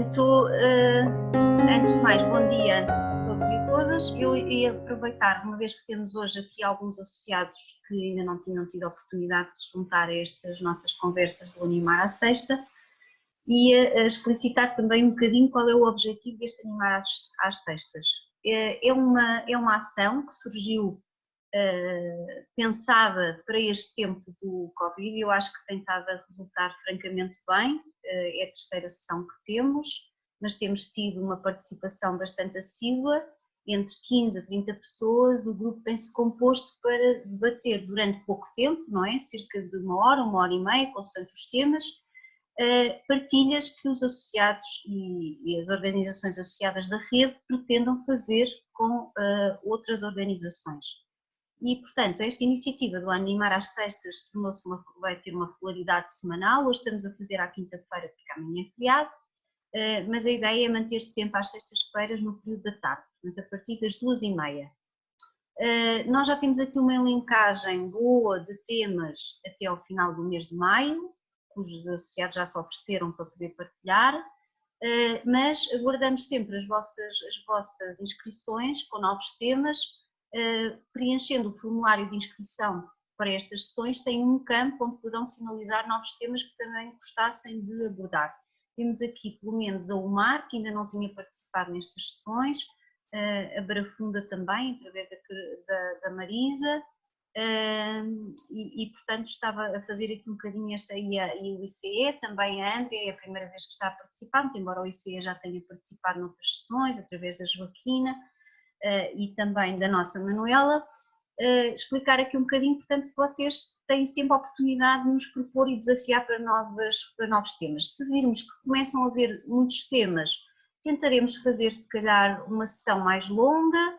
Portanto, antes de mais, bom dia a todos e a todas. Eu ia aproveitar, uma vez que temos hoje aqui alguns associados que ainda não tinham tido a oportunidade de se juntar a estas nossas conversas do Animar à Sexta, ia explicitar também um bocadinho qual é o objetivo deste Animar às Sextas. É uma ação que surgiu pensada para este tempo do Covid e eu acho que tem estado a resultar francamente bem. É a terceira sessão que temos, mas temos tido uma participação bastante assídua, entre 15 a 30 pessoas. O grupo tem-se composto para debater durante pouco tempo, não é? Cerca de uma hora e meia, consoante os temas, partilhas que os associados e as organizações associadas da rede pretendam fazer com outras organizações. E, portanto, esta iniciativa do Animar às Sextas vai ter uma regularidade semanal. Hoje estamos a fazer à quinta-feira, porque amanhã é feriado, mas a ideia é manter-se sempre às sextas-feiras no período da tarde, portanto, a partir das 2h30. Nós já temos aqui uma elencagem boa de temas até ao final do mês de maio, cujos associados já se ofereceram para poder partilhar, mas aguardamos sempre as vossas inscrições com novos temas. Preenchendo o formulário de inscrição para estas sessões, tem um campo onde poderão sinalizar novos temas que também gostassem de abordar. Temos aqui pelo menos a Umar, que ainda não tinha participado nestas sessões, a Barafunda também, através da Marisa, e portanto estava a fazer aqui um bocadinho e o ICE, também a Andrea, é a primeira vez que está a participar, muito embora o ICE já tenha participado noutras sessões, através da Joaquina, e também da nossa Manuela, explicar aqui um bocadinho, portanto, que vocês têm sempre a oportunidade de nos propor e desafiar para novos temas. Se virmos que começam a haver muitos temas, tentaremos fazer, se calhar, uma sessão mais longa,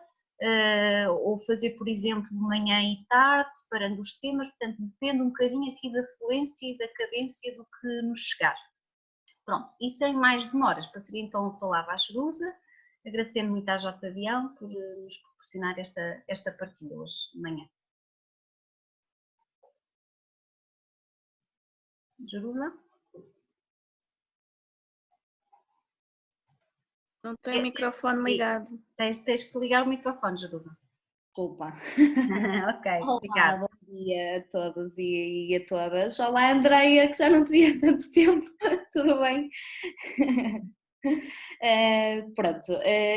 ou fazer, por exemplo, de manhã e tarde, separando os temas, portanto, depende um bocadinho aqui da fluência e da cadência do que nos chegar. Pronto, e sem mais demoras, passaria então a palavra à Jerusa, agradecendo muito à J. Avião por nos proporcionar esta partilha hoje de manhã. Jerusa? Não tem o microfone ligado. Tens que ligar o microfone, Jerusa. Desculpa. Ok, Olá, obrigada. bom dia a todos e a todas. Olá, Andreia, que já não te vi há tanto tempo. Tudo bem? Pronto,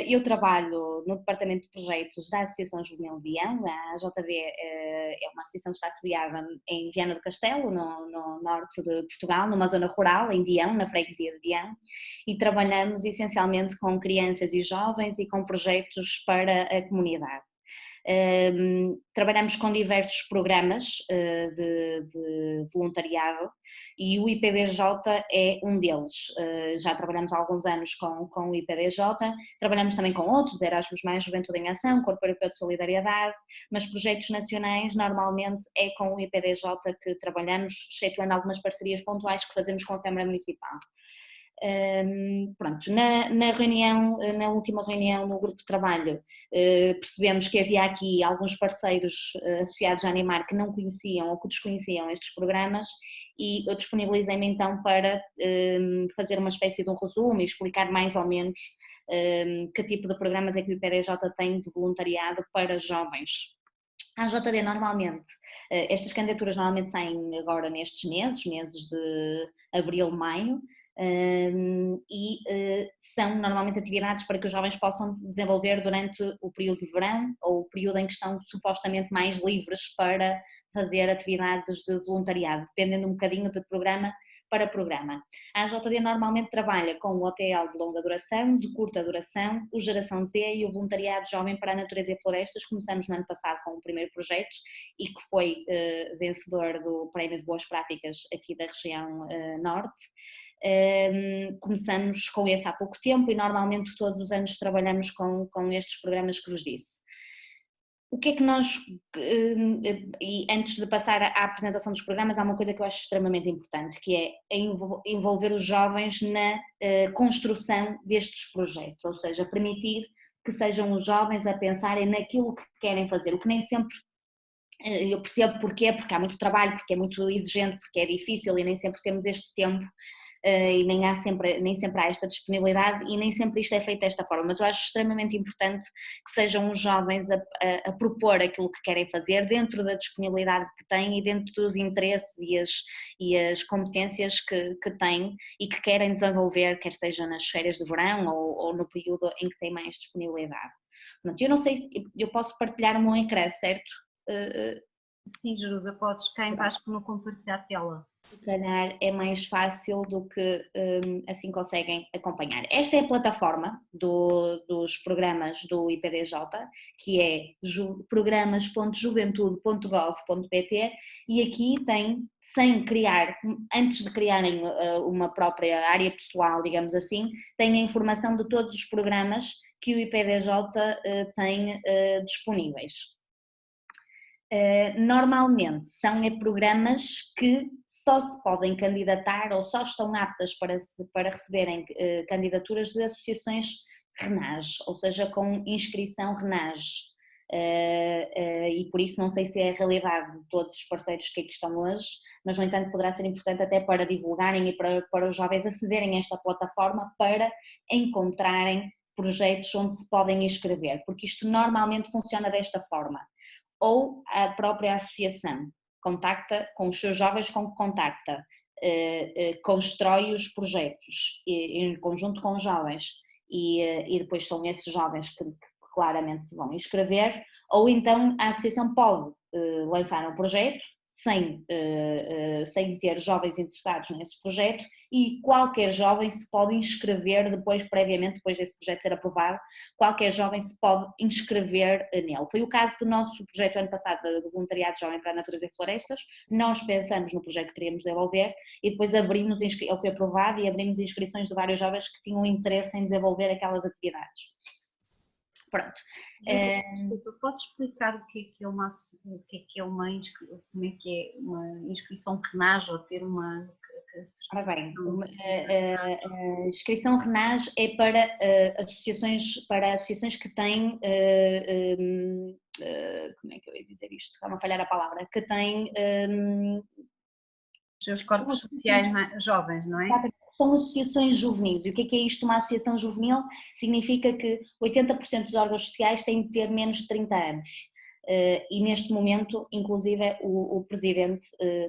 eu trabalho no Departamento de Projetos da Associação Juvenil Vião. A AJV é uma associação que está sediada em Viana do Castelo, no norte de Portugal, numa zona rural, em Vião, na freguesia de Vião, e trabalhamos essencialmente com crianças e jovens e com projetos para a comunidade. Trabalhamos com diversos programas de voluntariado e o IPDJ é um deles. Já trabalhamos há alguns anos com o IPDJ, trabalhamos também com outros, Erasmus+, Juventude em Ação, Corpo Europeu de Solidariedade, mas projetos nacionais normalmente é com o IPDJ que trabalhamos, excetuando algumas parcerias pontuais que fazemos com a Câmara Municipal. Pronto, na última reunião no grupo de trabalho, percebemos que havia aqui alguns parceiros associados a Animar que não conheciam ou que desconheciam estes programas, e eu disponibilizei-me então para fazer uma espécie de um resumo e explicar mais ou menos que tipo de programas é que o IPDJ tem de voluntariado para jovens. A AJD normalmente, estas candidaturas normalmente saem agora nestes meses de abril, maio, e são normalmente atividades para que os jovens possam desenvolver durante o período de verão ou o período em que estão supostamente mais livres para fazer atividades de voluntariado, dependendo um bocadinho de programa para programa. A AJD normalmente trabalha com o OTL de longa duração, de curta duração, o Geração Z e o Voluntariado Jovem para a Natureza e Florestas. Começamos no ano passado com o primeiro projeto e que foi vencedor do Prémio de Boas Práticas aqui da região norte. Começamos com esse há pouco tempo e normalmente todos os anos trabalhamos com estes programas que vos disse. O que é que nós, e antes de passar à apresentação dos programas, há uma coisa que eu acho extremamente importante, que é envolver os jovens na construção destes projetos, ou seja, permitir que sejam os jovens a pensarem naquilo que querem fazer, o que nem sempre eu percebo porquê, porque há muito trabalho, porque é muito exigente, porque é difícil e nem sempre temos este tempo e nem sempre há esta disponibilidade e nem sempre isto é feito desta forma, mas eu acho extremamente importante que sejam os jovens a propor aquilo que querem fazer dentro da disponibilidade que têm e dentro dos interesses e as competências que têm e que querem desenvolver, quer seja nas férias de verão ou no período em que têm mais disponibilidade. Pronto, eu não sei se eu posso partilhar o meu ecrã, certo? Sim, Jerusa, podes, quem vais como compartilhar a tela. Se calhar é mais fácil do que assim conseguem acompanhar. Esta é a plataforma dos programas do IPDJ, que é programas.juventude.gov.pt, e aqui tem, antes de criarem uma própria área pessoal, digamos assim, tem a informação de todos os programas que o IPDJ tem disponíveis. Normalmente são programas que só se podem candidatar ou só estão aptas para receberem candidaturas de associações RENAGE, ou seja, com inscrição RENAGE. E por isso não sei se é a realidade de todos os parceiros que aqui estão hoje, mas no entanto poderá ser importante até para divulgarem e para os jovens acederem a esta plataforma para encontrarem projetos onde se podem inscrever, porque isto normalmente funciona desta forma. Ou a própria associação contacta com os seus jovens com que contacta, constrói os projetos em conjunto com os jovens e depois são esses jovens que claramente se vão inscrever, ou então a associação pode lançar um projeto sem ter jovens interessados nesse projeto e qualquer jovem se pode inscrever previamente, depois desse projeto ser aprovado, qualquer jovem se pode inscrever nele. Foi o caso do nosso projeto ano passado do Voluntariado Jovem para a Natureza e Florestas. Nós pensamos no projeto que queríamos desenvolver e depois ele foi aprovado e abrimos inscrições de vários jovens que tinham interesse em desenvolver aquelas atividades. Pronto. Desculpa, podes explicar o que é uma inscrição RENAGE ou ter uma... Ora bem, a inscrição RENAGE é para associações que têm, como é que eu ia dizer isto? Está-me a falhar a palavra, que têm... os seus corpos sociais jovens, não é? São associações juvenis. E o que é isto, uma associação juvenil? Significa que 80% dos órgãos sociais têm de ter menos de 30 anos. E neste momento, inclusive, o presidente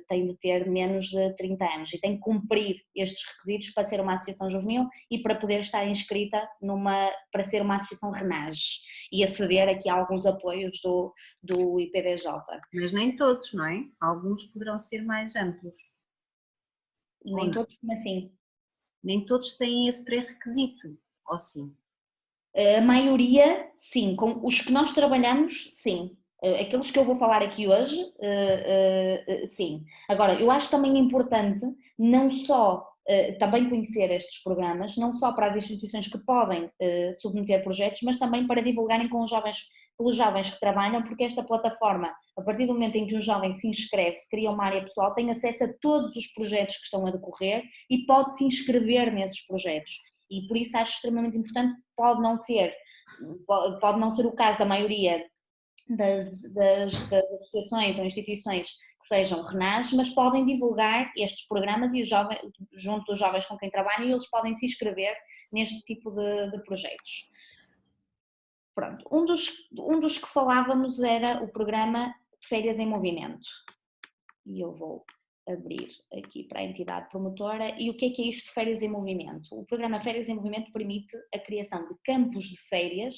tem de ter menos de 30 anos e tem que cumprir estes requisitos para ser uma associação juvenil e para poder estar inscrita para ser uma associação RENAGE e aceder aqui a alguns apoios do IPDJ. Mas nem todos, não é? Alguns poderão ser mais amplos. Nem todos, como assim? Nem todos têm esse pré-requisito, ou sim? A maioria, sim. Com os que nós trabalhamos, sim. Aqueles que eu vou falar aqui hoje, sim. Agora, eu acho também importante não só também conhecer estes programas, não só para as instituições que podem submeter projetos, mas também para divulgarem pelos jovens que trabalham, porque esta plataforma, a partir do momento em que um jovem se inscreve, se cria uma área pessoal, tem acesso a todos os projetos que estão a decorrer e pode se inscrever nesses projetos. E por isso acho extremamente importante, pode não ser o caso da maioria das associações ou instituições que sejam RENAGE, mas podem divulgar estes programas e junto dos jovens com quem trabalham, e eles podem se inscrever neste tipo de projetos. Pronto, um dos que falávamos era o programa Férias em Movimento. E eu vou abrir aqui para a entidade promotora. E o que é isto de Férias em Movimento? O programa Férias em Movimento permite a criação de campos de férias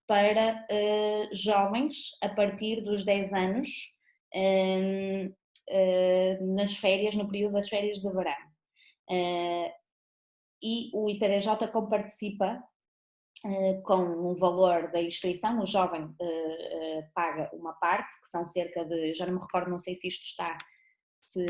para jovens a partir dos 10 anos nas férias, no período das férias de verão. E o IPDJ comparticipa com um valor da inscrição. O jovem paga uma parte, que são cerca de, já não me recordo, não sei se isto está, se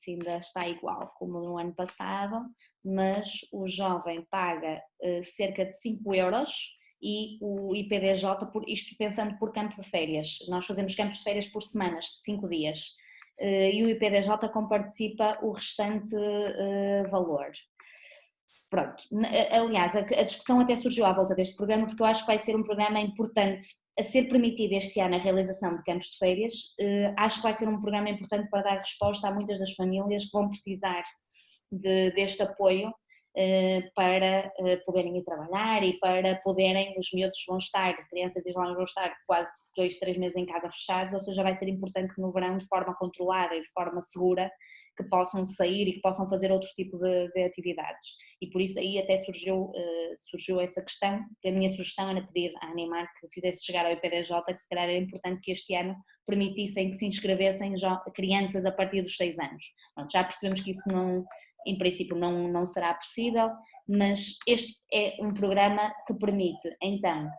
ainda está igual como no ano passado, mas o jovem paga cerca de 5 euros e o IPDJ, isto pensando por campo de férias, nós fazemos campos de férias por semanas, de 5 dias, e o IPDJ comparticipa o restante valor. Pronto, aliás, a discussão até surgiu à volta deste programa porque eu acho que vai ser um programa importante a ser permitido este ano a realização de campos de férias. Acho que vai ser um programa importante para dar resposta a muitas das famílias que vão precisar deste apoio para poderem ir trabalhar e para poderem, os miúdos vão estar, crianças e jovens vão estar quase 2, 3 meses em casa fechados, ou seja, vai ser importante que no verão, de forma controlada e de forma segura, que possam sair e que possam fazer outro tipo de atividades. E por isso aí até surgiu essa questão, que a minha sugestão era pedir à Animar que fizesse chegar ao IPDJ que se calhar era importante que este ano permitissem que se inscrevessem crianças a partir dos 6 anos. Pronto, já percebemos que isso não, em princípio não será possível, mas este é um programa que permite então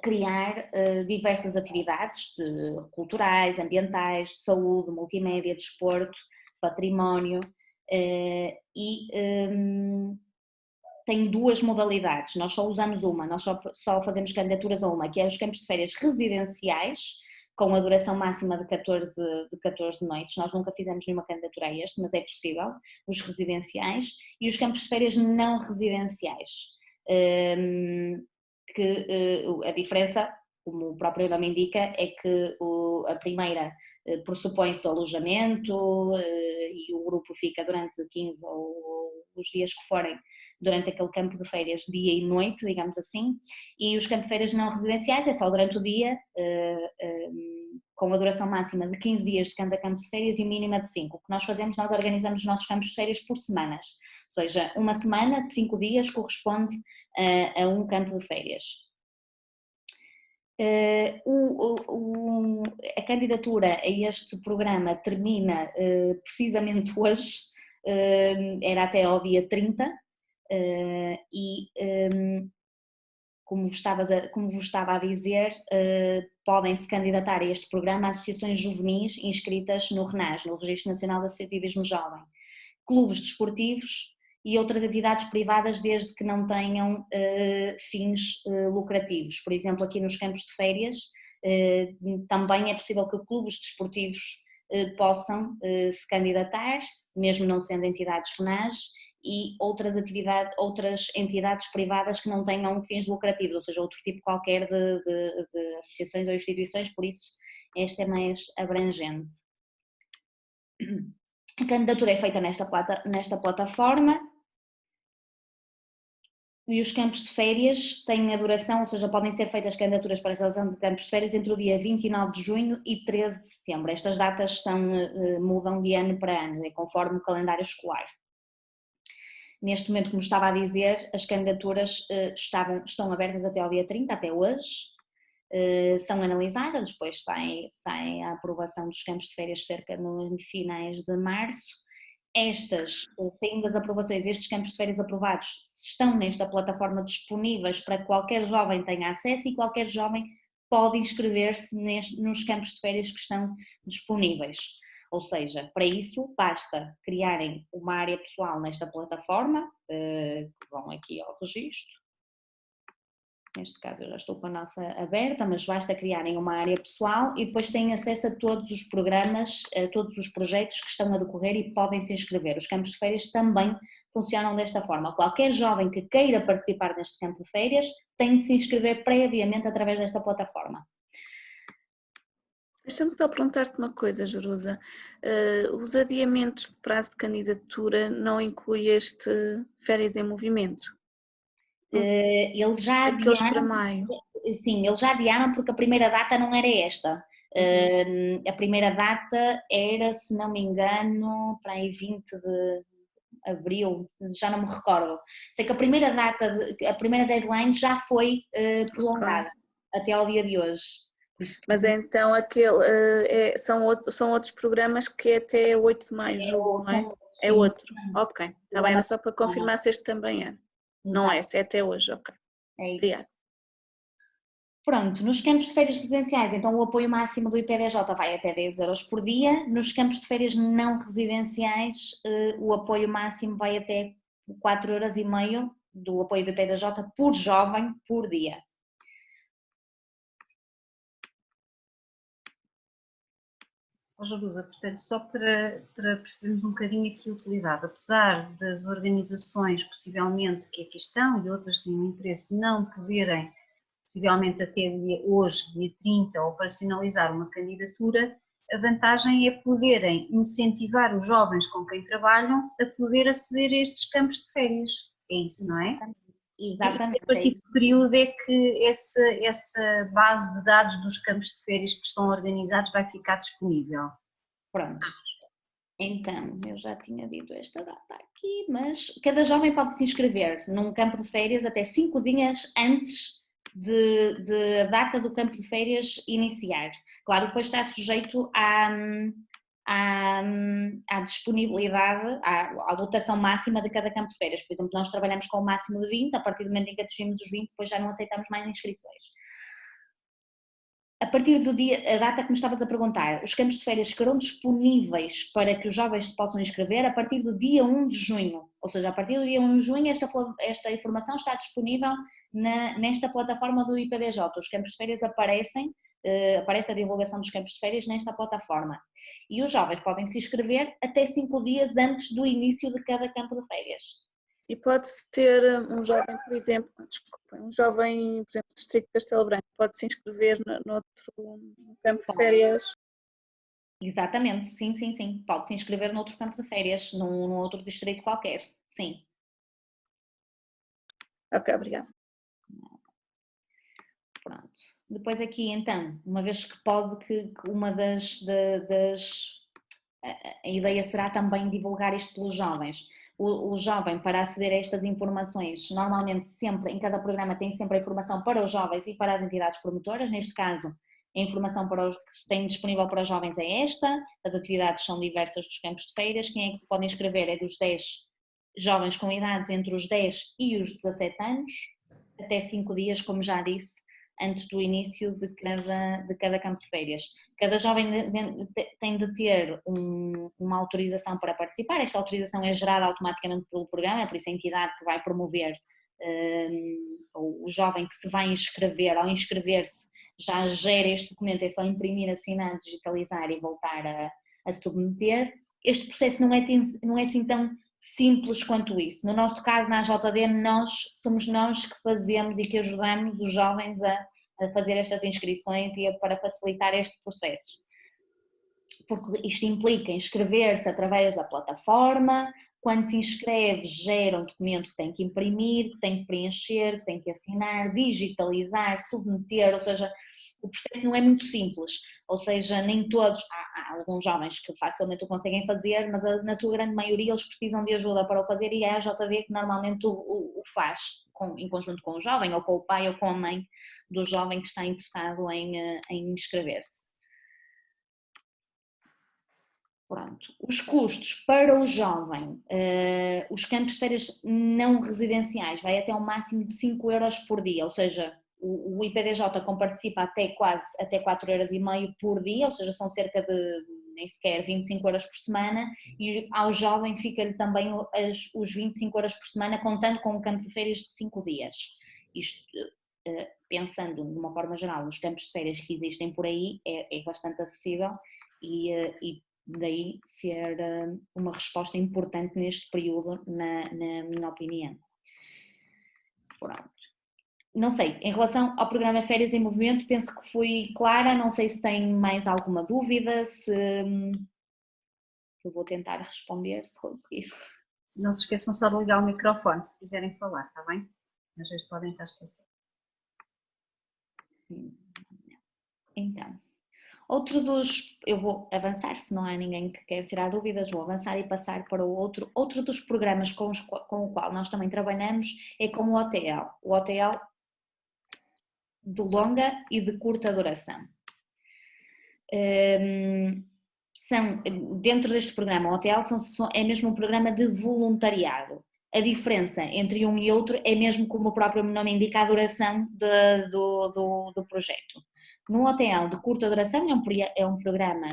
criar diversas atividades culturais, ambientais, de saúde, multimédia, desporto, património e tem 2 modalidades, nós só usamos uma, nós só fazemos candidaturas a uma, que é os campos de férias residenciais, com a duração máxima de 14 noites, nós nunca fizemos nenhuma candidatura a este, mas é possível, os residenciais, e os campos de férias não residenciais, que a diferença, como o próprio nome indica, é que a primeira pressupõe-se o alojamento e o grupo fica durante 15 ou os dias que forem durante aquele campo de férias, dia e noite, digamos assim, e os campos de férias não residenciais é só durante o dia, com a duração máxima de 15 dias de cada campo de férias e mínima de 5. O que nós fazemos, nós organizamos os nossos campos de férias por semanas, ou seja, uma semana de 5 dias corresponde a um campo de férias. A candidatura a este programa termina precisamente hoje, era até ao dia 30, e como vos estava a dizer, podem-se candidatar a este programa associações juvenis inscritas no RNAS, no Registro Nacional de Associativismo Jovem, clubes desportivos e outras entidades privadas desde que não tenham fins lucrativos. Por exemplo, aqui nos campos de férias também é possível que clubes desportivos possam se candidatar, mesmo não sendo entidades RNAS, e outras entidades privadas que não tenham fins lucrativos, ou seja, outro tipo qualquer de associações ou instituições, por isso esta é mais abrangente. A candidatura é feita nesta plataforma e os campos de férias têm a duração, ou seja, podem ser feitas candidaturas para a realização de campos de férias entre o dia 29 de junho e 13 de setembro. Estas datas mudam de ano para ano, conforme o calendário escolar. Neste momento, como estava a dizer, as candidaturas estão abertas até ao dia 30, até hoje, são analisadas, depois sai a aprovação dos campos de férias cerca nos finais de março. Saindo das aprovações, estes campos de férias aprovados estão nesta plataforma disponíveis para que qualquer jovem tenha acesso e qualquer jovem pode inscrever-se nos campos de férias que estão disponíveis. Ou seja, para isso basta criarem uma área pessoal nesta plataforma, que vão aqui ao registro. Neste caso eu já estou com a nossa aberta, mas basta criarem uma área pessoal e depois têm acesso a todos os programas, a todos os projetos que estão a decorrer e podem se inscrever. Os campos de férias também funcionam desta forma. Qualquer jovem que queira participar neste campo de férias tem de se inscrever previamente através desta plataforma. Deixa-me só perguntar-te uma coisa, Jerusa. Os adiamentos de prazo de candidatura não incluem este Férias em Movimento? Eles já Aqueles adiaram, para maio. sim, eles já adiaram porque a primeira data não era esta. A primeira data era, se não me engano, para aí 20 de abril, já não me recordo. Sei que a primeira deadline já foi prolongada até ao dia de hoje. Mas então são outros programas que é até 8 de maio, julgo, não é? É outro. Ok, está bem, era só para confirmar se este também é. Não é, se é até hoje, ok. É isso. Obrigada. Pronto, nos campos de férias residenciais, então o apoio máximo do IPDJ vai até 10 euros por dia. Nos campos de férias não residenciais, o apoio máximo vai até 4,5 euros do apoio do IPDJ por jovem por dia. Jerusa, portanto, só para percebermos um bocadinho aqui a utilidade, apesar das organizações possivelmente que aqui estão e outras que têm interesse não poderem, possivelmente até hoje, dia 30, operacionalizar uma candidatura, a vantagem é poderem incentivar os jovens com quem trabalham a poder aceder a estes campos de férias. É isso, não é? Exatamente. E a partir de que período é que essa base de dados dos campos de férias que estão organizados vai ficar disponível? Pronto. Então, eu já tinha dito esta data aqui, mas cada jovem pode se inscrever num campo de férias até 5 dias antes de data do campo de férias iniciar. Claro, depois está sujeito à disponibilidade, à dotação máxima de cada campo de férias. Por exemplo, nós trabalhamos com o máximo de 20, a partir do momento em que atingimos os 20, depois já não aceitamos mais inscrições. A partir do dia, a data que me estavas a perguntar, os campos de férias ficarão disponíveis para que os jovens se possam inscrever a partir do dia 1 de junho, ou seja, a partir do dia 1 de junho esta informação está disponível nesta plataforma do IPDJ, os campos de férias aparece a divulgação dos campos de férias nesta plataforma e os jovens podem se inscrever até 5 dias antes do início de cada campo de férias. E pode ser um jovem, por exemplo, um jovem, por exemplo, do Distrito de Castelo Branco, pode se inscrever noutro campo de férias? Exatamente, sim. Pode se inscrever noutro campo de férias, num outro distrito qualquer, sim. Ok, obrigada. Pronto. Depois aqui então, uma vez que pode, que uma a ideia será também divulgar isto pelos jovens. O jovem, para aceder a estas informações, normalmente sempre, em cada programa tem sempre a informação para os jovens e para as entidades promotoras, neste caso a informação que tem disponível para os jovens é esta, as atividades são diversas dos campos de férias, quem é que se pode inscrever é dos 10 jovens com idades entre os 10 e os 17 anos, até 5 dias, como já disse, antes do início de cada campo de férias. Cada jovem tem de ter uma autorização para participar, esta autorização é gerada automaticamente pelo programa, é por isso a entidade que vai promover o jovem que se vai inscrever, ao inscrever-se já gera este documento, é só imprimir, assinar, digitalizar e voltar a submeter. Este processo não é assim tão simples quanto isso. No nosso caso, na AJD, somos nós que fazemos e que ajudamos os jovens a fazer estas inscrições e para facilitar este processo. Porque isto implica inscrever-se através da plataforma, quando se inscreve gera um documento que tem que imprimir, que tem que preencher, que tem que assinar, digitalizar, submeter, ou seja, o processo não é muito simples, ou seja, nem todos, há alguns jovens que facilmente o conseguem fazer, mas na sua grande maioria eles precisam de ajuda para o fazer e é a AJD que normalmente o faz, em conjunto com o jovem, ou com o pai ou com a mãe do jovem que está interessado em inscrever-se. Pronto. Os custos para o jovem, os campos de férias não residenciais vai até um máximo de 5 euros por dia, ou seja, o IPDJ comparticipa até 4,5 euros por dia, ou seja, são cerca de nem sequer 25 euros por semana, e ao jovem fica-lhe também os 25 euros por semana, contando com um campo de férias de 5 dias. Isto, pensando de uma forma geral nos campos de férias que existem por aí, é bastante acessível e daí ser uma resposta importante neste período, na minha opinião. Pronto. Não sei, em relação ao programa Férias em Movimento, penso que fui clara, não sei se tem mais alguma dúvida, eu vou tentar responder, se conseguir. Não se esqueçam só de ligar o microfone, se quiserem falar, está bem? Às vezes podem estar esquecidos. Então, eu vou avançar, se não há ninguém que quer tirar dúvidas, vou avançar e passar para o outro dos programas com o qual nós também trabalhamos é com o OTL. O OTL de longa e de curta duração. Dentro deste programa, o OTL é mesmo um programa de voluntariado. A diferença entre um e outro é mesmo, como o próprio nome indica, a duração do projeto. No OTL de curta duração é um programa,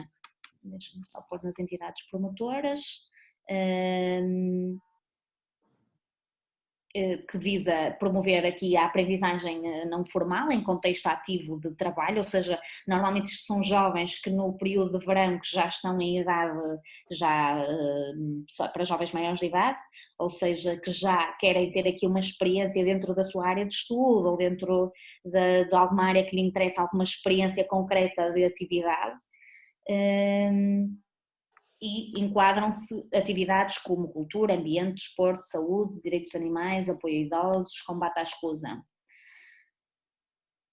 deixa-me só pôr nas entidades promotoras, que visa promover aqui a aprendizagem não formal em contexto ativo de trabalho, ou seja, normalmente são jovens que no período de verão que já estão em idade, para jovens maiores de idade, ou seja, que já querem ter aqui uma experiência dentro da sua área de estudo ou dentro de alguma área que lhe interessa, alguma experiência concreta de atividade. e enquadram-se atividades como cultura, ambiente, desporto, saúde, direitos animais, apoio a idosos, combate à exclusão.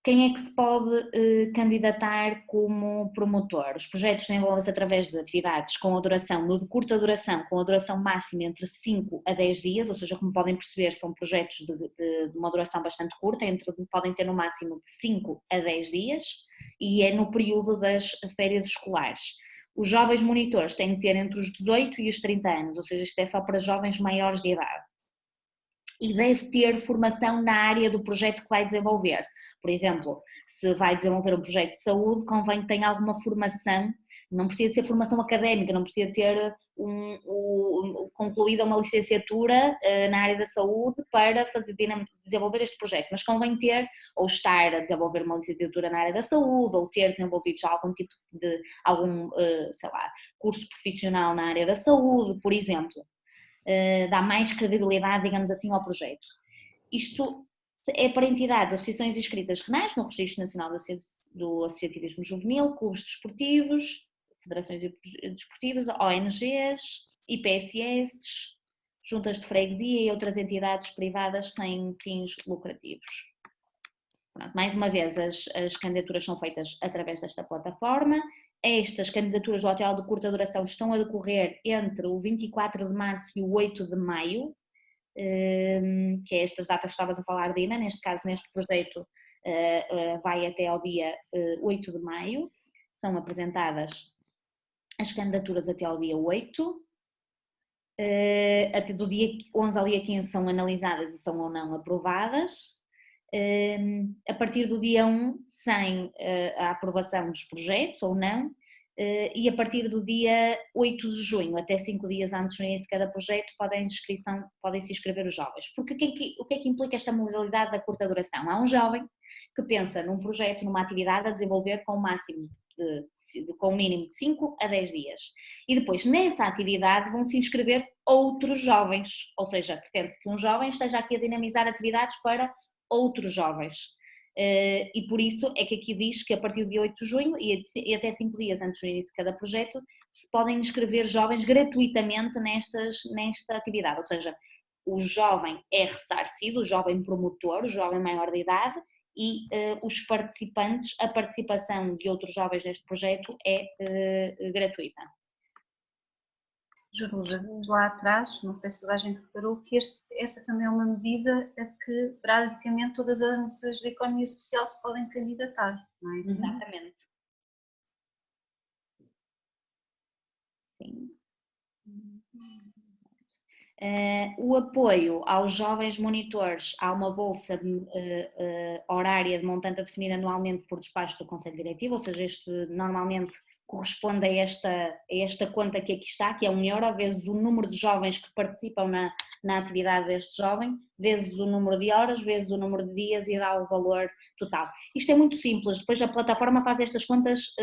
Quem é que se pode candidatar como promotor? Os projetos desenvolvem-se através de atividades com a duração, de curta duração, com a duração máxima entre 5 a 10 dias, ou seja, como podem perceber, são projetos de uma duração bastante curta, podem ter no máximo de 5 a 10 dias, e é no período das férias escolares. Os jovens monitores têm que ter entre os 18 e os 30 anos, ou seja, isto é só para jovens maiores de idade. E deve ter formação na área do projeto que vai desenvolver. Por exemplo, se vai desenvolver um projeto de saúde, convém que tenha alguma formação, não precisa ser formação académica, não precisa ter concluída uma licenciatura na área da saúde para desenvolver este projeto, mas convém ter, ou estar a desenvolver uma licenciatura na área da saúde, ou ter desenvolvido já algum tipo de, sei lá, curso profissional na área da saúde, por exemplo. Dá mais credibilidade, digamos assim, ao projeto. Isto é para entidades, associações inscritas renais no Registro Nacional do Associativismo Juvenil, clubes desportivos, federações desportivas, ONGs, IPSS, juntas de freguesia e outras entidades privadas sem fins lucrativos. Pronto, mais uma vez, as candidaturas são feitas através desta plataforma. Estas candidaturas do hotel de curta duração estão a decorrer entre o 24 de março e o 8 de maio, que é estas datas que estavas a falar, Dina, neste caso, neste projeto, vai até ao dia 8 de maio, são apresentadas as candidaturas até ao dia 8, até do dia 11 ao dia 15 são analisadas e são ou não aprovadas. A partir do dia 1, sem a aprovação dos projetos ou não, e a partir do dia 8 de junho, até 5 dias antes do início de cada projeto, podem se inscrever os jovens. Porque o que é que implica esta modalidade da curta duração? Há um jovem que pensa num projeto, numa atividade a desenvolver com o mínimo de 5 a 10 dias. E depois, nessa atividade, vão se inscrever outros jovens, ou seja, pretende-se que um jovem esteja aqui a dinamizar atividades para outros jovens. E por isso é que aqui diz que a partir do dia 8 de junho e até 5 dias antes do início de cada projeto se podem inscrever jovens gratuitamente nesta atividade, ou seja, o jovem é ressarcido, o jovem promotor, o jovem maior de idade e os participantes, a participação de outros jovens neste projeto é gratuita. Jerusa, vimos lá atrás, não sei se toda a gente reparou, que esta também é uma medida a que basicamente todas as organizações da economia social se podem candidatar, não é assim? Exatamente. Sim. O apoio aos jovens monitores, há uma bolsa horária de montante definida anualmente por despacho do Conselho Diretivo, ou seja, este normalmente corresponde a esta conta que aqui está, que é €1, vezes o número de jovens que participam na atividade deste jovem, vezes o número de horas, vezes o número de dias e dá o valor total. Isto é muito simples, depois a plataforma faz estas contas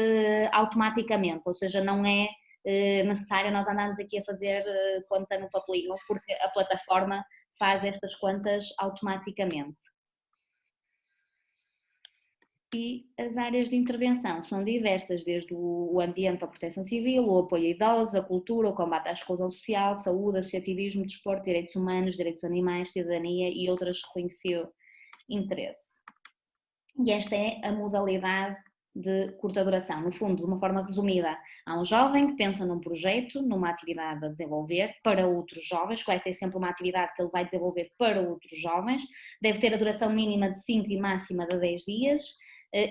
automaticamente, ou seja, não é necessário nós andarmos aqui a fazer conta no papelinho, porque a plataforma faz estas contas automaticamente. E as áreas de intervenção são diversas, desde o ambiente, a proteção civil, o apoio a idosos, a cultura, o combate à exclusão social, saúde, associativismo, desporto, direitos humanos, direitos animais, cidadania e outros de reconhecido interesse. E esta é a modalidade de curta duração. No fundo, de uma forma resumida, há um jovem que pensa num projeto, numa atividade a desenvolver para outros jovens, que vai ser sempre uma atividade que ele vai desenvolver para outros jovens, deve ter a duração mínima de 5 e máxima de 10 dias.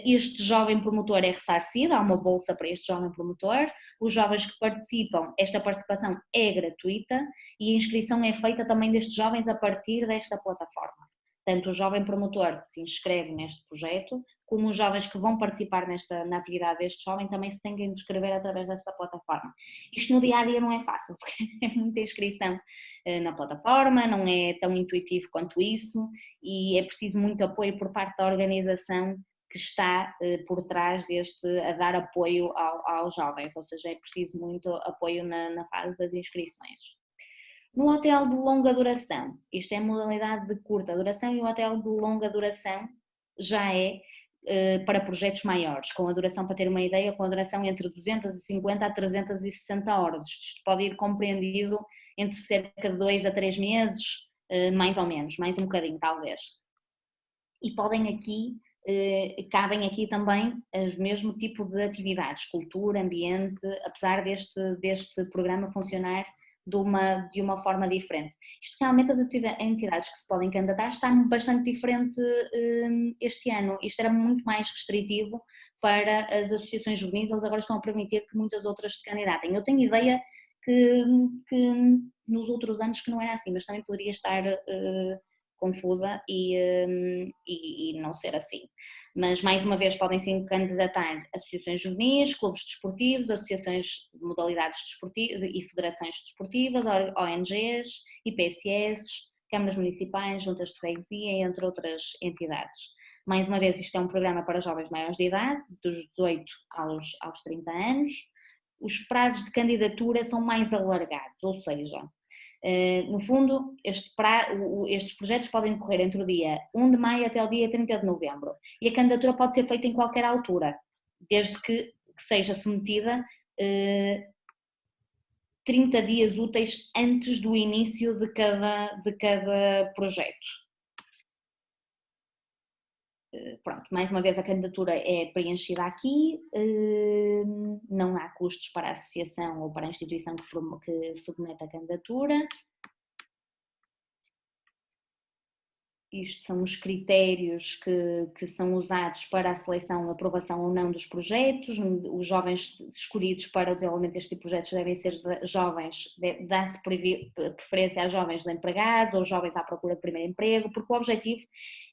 Este jovem promotor é ressarcido, há uma bolsa para este jovem promotor, os jovens que participam, esta participação é gratuita e a inscrição é feita também destes jovens a partir desta plataforma. Tanto o jovem promotor que se inscreve neste projeto, como os jovens que vão participar na atividade deste jovem também se têm que inscrever através desta plataforma. Isto no dia-a-dia não é fácil, porque é muita inscrição na plataforma, não é tão intuitivo quanto isso e é preciso muito apoio por parte da organização que está por trás a dar apoio aos jovens, ou seja, é preciso muito apoio na fase das inscrições. No hotel de longa duração, isto é a modalidade de curta duração e o hotel de longa duração já é para projetos maiores, com a duração, para ter uma ideia, com a duração entre 250 a 360 horas. Isto pode ir compreendido entre cerca de 2 a 3 meses, mais ou menos, mais um bocadinho talvez. E podem aqui, cabem aqui também o mesmo tipo de atividades, cultura, ambiente, apesar deste programa funcionar de uma forma diferente. Isto realmente as entidades que se podem candidatar está bastante diferente este ano. Isto era muito mais restritivo para as associações juvenis, eles agora estão a permitir que muitas outras se candidatem. Eu tenho ideia que nos outros anos que não era assim, mas também poderia estar confusa e não ser assim. Mas mais uma vez podem se candidatar associações juvenis, clubes desportivos, associações de modalidades desportivas e federações desportivas, ONGs, IPSS, câmaras municipais, juntas de freguesia, entre outras entidades. Mais uma vez, isto é um programa para jovens maiores de idade, dos 18 aos 30 anos. Os prazos de candidatura são mais alargados, ou seja, no fundo, estes projetos podem decorrer entre o dia 1 de maio até o dia 30 de novembro e a candidatura pode ser feita em qualquer altura, desde que seja submetida 30 dias úteis antes do início de cada projeto. Pronto, mais uma vez a candidatura é preenchida aqui, não há custos para a associação ou para a instituição que submete a candidatura. Isto são os critérios que são usados para a seleção, aprovação ou não dos projetos. Os jovens escolhidos para o desenvolvimento deste tipo de projetos devem ser jovens, dá-se preferência a jovens desempregados ou jovens à procura de primeiro emprego, porque o objetivo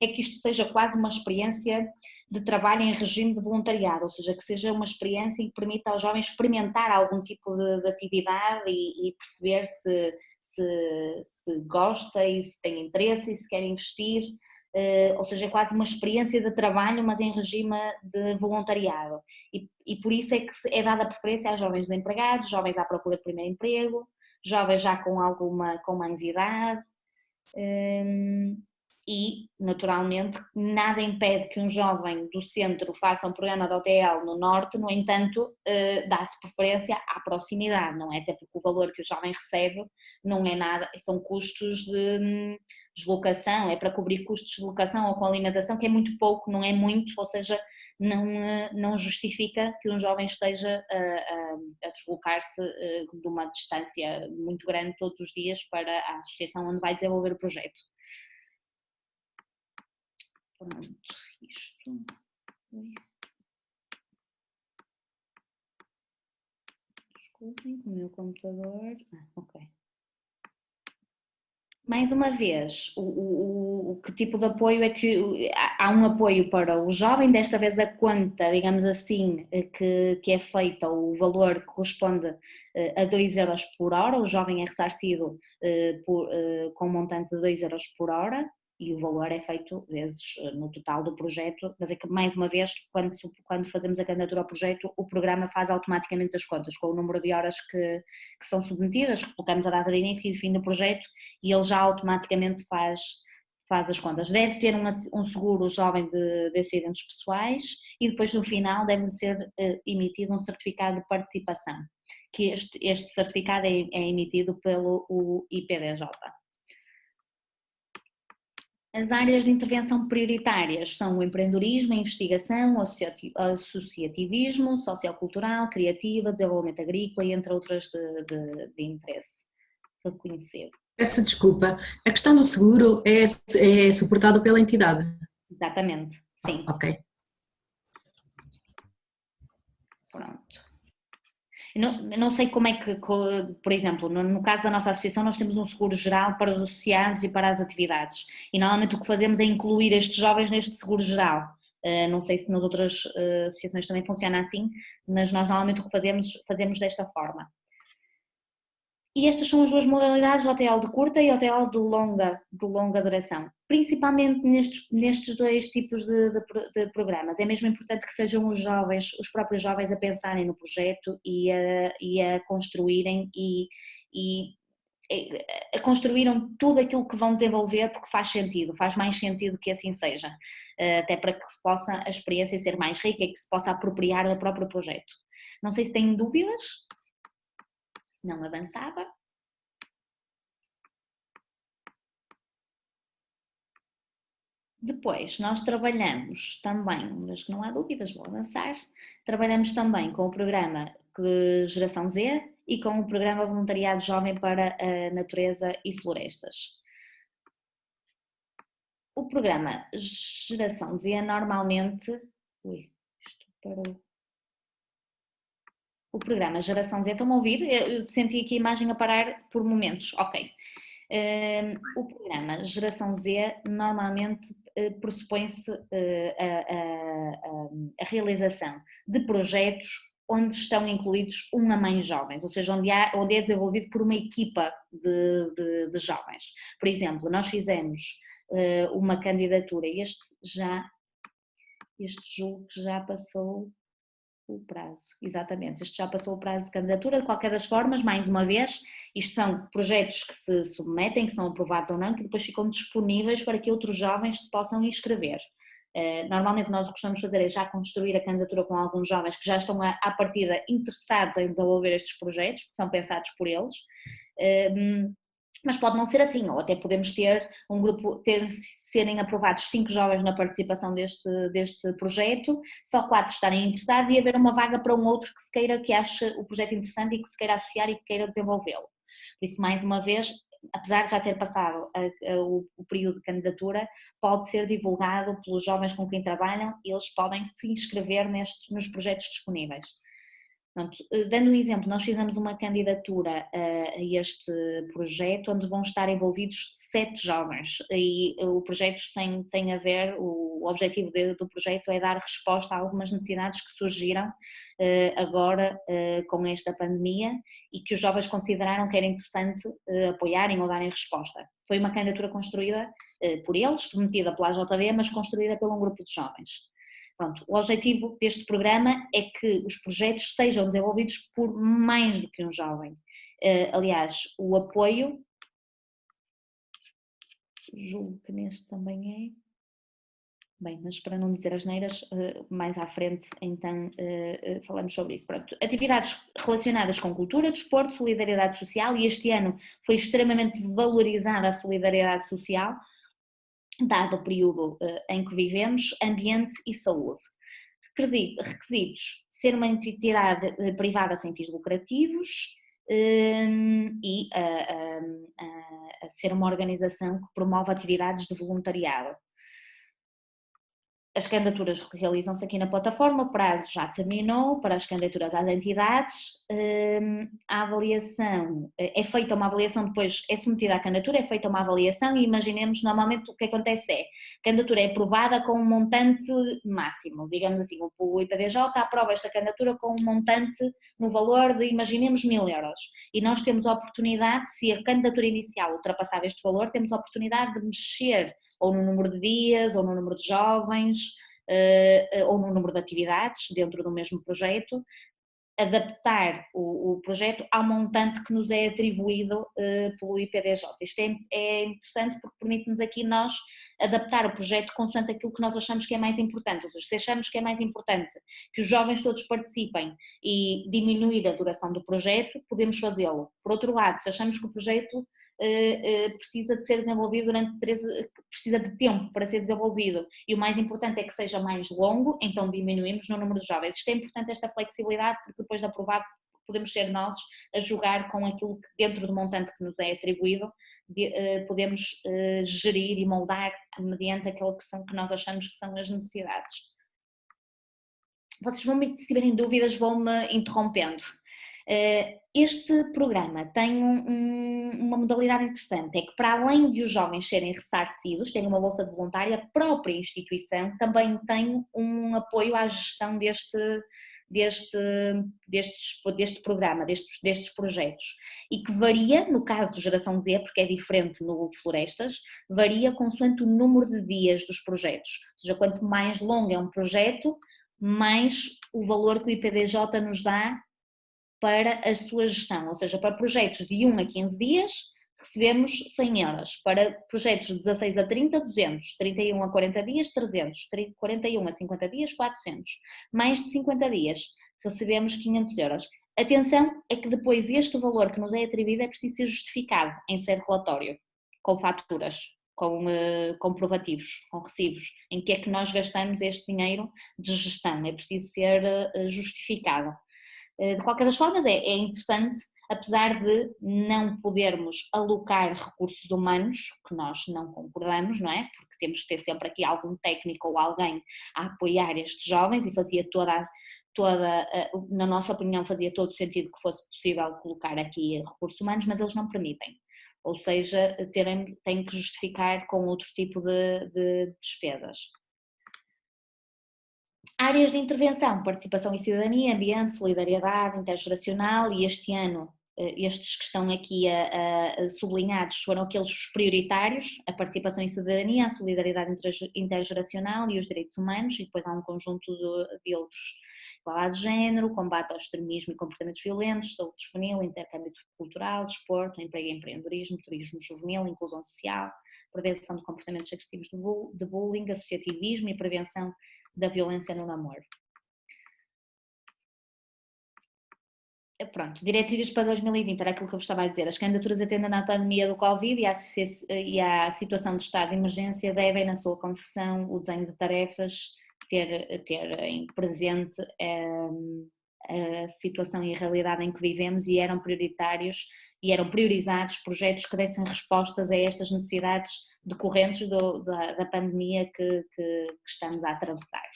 é que isto seja quase uma experiência de trabalho em regime de voluntariado, ou seja, que seja uma experiência que permita aos jovens experimentar algum tipo de atividade e perceber se gosta e se tem interesse e se quer investir, ou seja, é quase uma experiência de trabalho, mas em regime de voluntariado. E por isso é que é dada preferência a jovens desempregados, jovens à procura de primeiro emprego, jovens já com mais idade. E, naturalmente, nada impede que um jovem do centro faça um programa de OTL no norte, no entanto, dá-se preferência à proximidade, não é? Até porque o valor que o jovem recebe não é nada, são custos de deslocação, é para cobrir custos de deslocação ou com alimentação, que é muito pouco, não é muito, ou seja, não justifica que um jovem esteja a deslocar-se de uma distância muito grande todos os dias para a associação onde vai desenvolver o projeto. Pronto, isto. Desculpem, o meu computador. Ok. Mais uma vez, que tipo de apoio é que há um apoio para o jovem, desta vez a conta, digamos assim, que é feita, o valor corresponde a 2 euros por hora, o jovem é ressarcido com um montante de 2 euros por hora e o valor é feito vezes no total do projeto, mas é que mais uma vez, quando fazemos a candidatura ao projeto, o programa faz automaticamente as contas, com o número de horas que são submetidas, colocamos a data de início e de fim do projeto e ele já automaticamente faz as contas. Deve ter um seguro jovem de acidentes pessoais e depois no final deve ser emitido um certificado de participação, que este certificado é emitido pelo IPDJ. As áreas de intervenção prioritárias são o empreendedorismo, a investigação, o associativismo, sociocultural, criativa, desenvolvimento agrícola e entre outras de interesse reconhecido. Peço desculpa, a questão do seguro é suportada pela entidade? Exatamente, sim. Ok. Pronto. Não sei como é que, por exemplo, no caso da nossa associação nós temos um seguro geral para os associados e para as atividades e normalmente o que fazemos é incluir estes jovens neste seguro geral. Não sei se nas outras associações também funciona assim, mas nós normalmente o que fazemos desta forma. E estas são as duas modalidades, o OTL de curta e o OTL de longa duração. Principalmente nestes dois tipos de programas. É mesmo importante que sejam os próprios jovens a pensarem no projeto e a construírem construíram tudo aquilo que vão desenvolver porque faz mais sentido que assim seja. até para que se possa a experiência ser mais rica e que se possa apropriar do próprio projeto. Não sei se têm dúvidas, se não avançava. Depois, nós trabalhamos também, mas que não há dúvidas, vou avançar, trabalhamos também com o programa Geração Z e com o programa Voluntariado Jovem para a Natureza e Florestas. O programa Geração Z normalmente... Ui, isto parou. O programa Geração Z, estão a ouvir? Eu senti aqui a imagem a parar por momentos, ok. O programa Geração Z normalmente pressupõe-se a realização de projetos onde estão incluídos uma mãe jovens, ou seja, onde é desenvolvido por uma equipa de jovens. Por exemplo, nós fizemos uma candidatura, este julgo que já passou o prazo, exatamente, este já passou o prazo de candidatura. De qualquer das formas, mais uma vez, isto são projetos que se submetem, que são aprovados ou não, que depois ficam disponíveis para que outros jovens se possam inscrever. Normalmente nós o que costumamos fazer é já construir a candidatura com alguns jovens que já estão à partida interessados em desenvolver estes projetos, que são pensados por eles, mas pode não ser assim, ou até podemos ter um grupo, serem aprovados 5 jovens na participação deste projeto, só 4 estarem interessados e haver uma vaga para um outro que ache o projeto interessante e que se queira associar e que queira desenvolvê-lo. Por isso, mais uma vez, apesar de já ter passado o período de candidatura, pode ser divulgado pelos jovens com quem trabalham e eles podem se inscrever nos projetos disponíveis. Pronto, dando um exemplo, nós fizemos uma candidatura a este projeto onde vão estar envolvidos 7 jovens e o projeto tem a ver, o objetivo do projeto é dar resposta a algumas necessidades que surgiram agora com esta pandemia e que os jovens consideraram que era interessante apoiarem ou darem resposta. Foi uma candidatura construída por eles, submetida pela AJD, mas construída por um grupo de jovens. Pronto, o objetivo deste programa é que os projetos sejam desenvolvidos por mais do que um jovem. Aliás, o apoio, julgo que neste também é, bem, mas para não dizer asneiras, mais à frente então falamos sobre isso. Pronto, atividades relacionadas com cultura, desporto, solidariedade social, e este ano foi extremamente valorizada a solidariedade social, dado o período em que vivemos, ambiente e saúde. Requisitos: ser uma entidade privada sem fins lucrativos e ser uma organização que promove atividades de voluntariado. As candidaturas realizam-se aqui na plataforma, o prazo já terminou para as candidaturas às entidades, a avaliação, é feita uma avaliação, depois é submetida à candidatura, é feita uma avaliação e imaginemos, normalmente o que acontece é, a candidatura é aprovada com um montante máximo, digamos assim, o IPDJ aprova esta candidatura com um montante no valor de, imaginemos, 1000 euros, e nós temos a oportunidade, se a candidatura inicial ultrapassava este valor, temos a oportunidade de mexer ou no número de dias, ou no número de jovens, ou no número de atividades dentro do mesmo projeto, adaptar o projeto ao montante que nos é atribuído pelo IPDJ. Isto é interessante porque permite-nos aqui nós adaptar o projeto consoante aquilo que nós achamos que é mais importante, ou seja, se achamos que é mais importante que os jovens todos participem e diminuir a duração do projeto, podemos fazê-lo. Por outro lado, se achamos que o projeto precisa de ser desenvolvido precisa de tempo para ser desenvolvido e o mais importante é que seja mais longo, então diminuímos no número de jovens. Isto é importante, esta flexibilidade, porque depois de aprovado podemos ser nós a jogar com aquilo que dentro do montante que nos é atribuído podemos gerir e moldar mediante aquilo que nós achamos que são as necessidades. Vocês vão-me, se tiverem dúvidas, vão-me interrompendo. Este programa tem uma modalidade interessante, é que para além de os jovens serem ressarcidos, terem uma bolsa de voluntário, a própria instituição também tem um apoio à gestão deste programa, destes projetos, e que varia, no caso do Geração Z, porque é diferente no de Florestas, varia consoante o número de dias dos projetos, ou seja, quanto mais longo é um projeto, mais o valor que o IPDJ nos dá para a sua gestão, ou seja, para projetos de 1 a 15 dias, recebemos 100 euros. Para projetos de 16 a 30, 200, 31 a 40 dias, 300, 41 a 50 dias, 400, mais de 50 dias, recebemos 500 euros. Atenção é que depois este valor que nos é atribuído é preciso ser justificado em sede relatório, com faturas, com comprovativos, com recibos, em que é que nós gastamos este dinheiro de gestão, é preciso ser justificado. De qualquer das formas é interessante, apesar de não podermos alocar recursos humanos, que nós não concordamos, não é? Porque temos que ter sempre aqui algum técnico ou alguém a apoiar estes jovens e fazia na nossa opinião, fazia todo o sentido que fosse possível colocar aqui recursos humanos, mas eles não permitem. Ou seja, têm que justificar com outro tipo de despesas. Áreas de intervenção, participação e cidadania, ambiente, solidariedade, intergeracional, e este ano estes que estão aqui sublinhados foram aqueles prioritários, a participação e cidadania, a solidariedade intergeracional e os direitos humanos, e depois há um conjunto de outros, igualdade de género, combate ao extremismo e comportamentos violentos, saúde juvenil, intercâmbio cultural, desporto, emprego e empreendedorismo, turismo juvenil, inclusão social, prevenção de comportamentos agressivos de bullying, associativismo e prevenção da violência no namoro. Pronto, diretrizes para 2020, era aquilo que eu vos estava a dizer. As candidaturas atendendo à pandemia do Covid e à situação de estado de emergência devem, na sua concessão, o desenho de tarefas, ter em presente a situação e a realidade em que vivemos, e eram priorizados projetos que dessem respostas a estas necessidades decorrentes da pandemia que estamos a atravessar.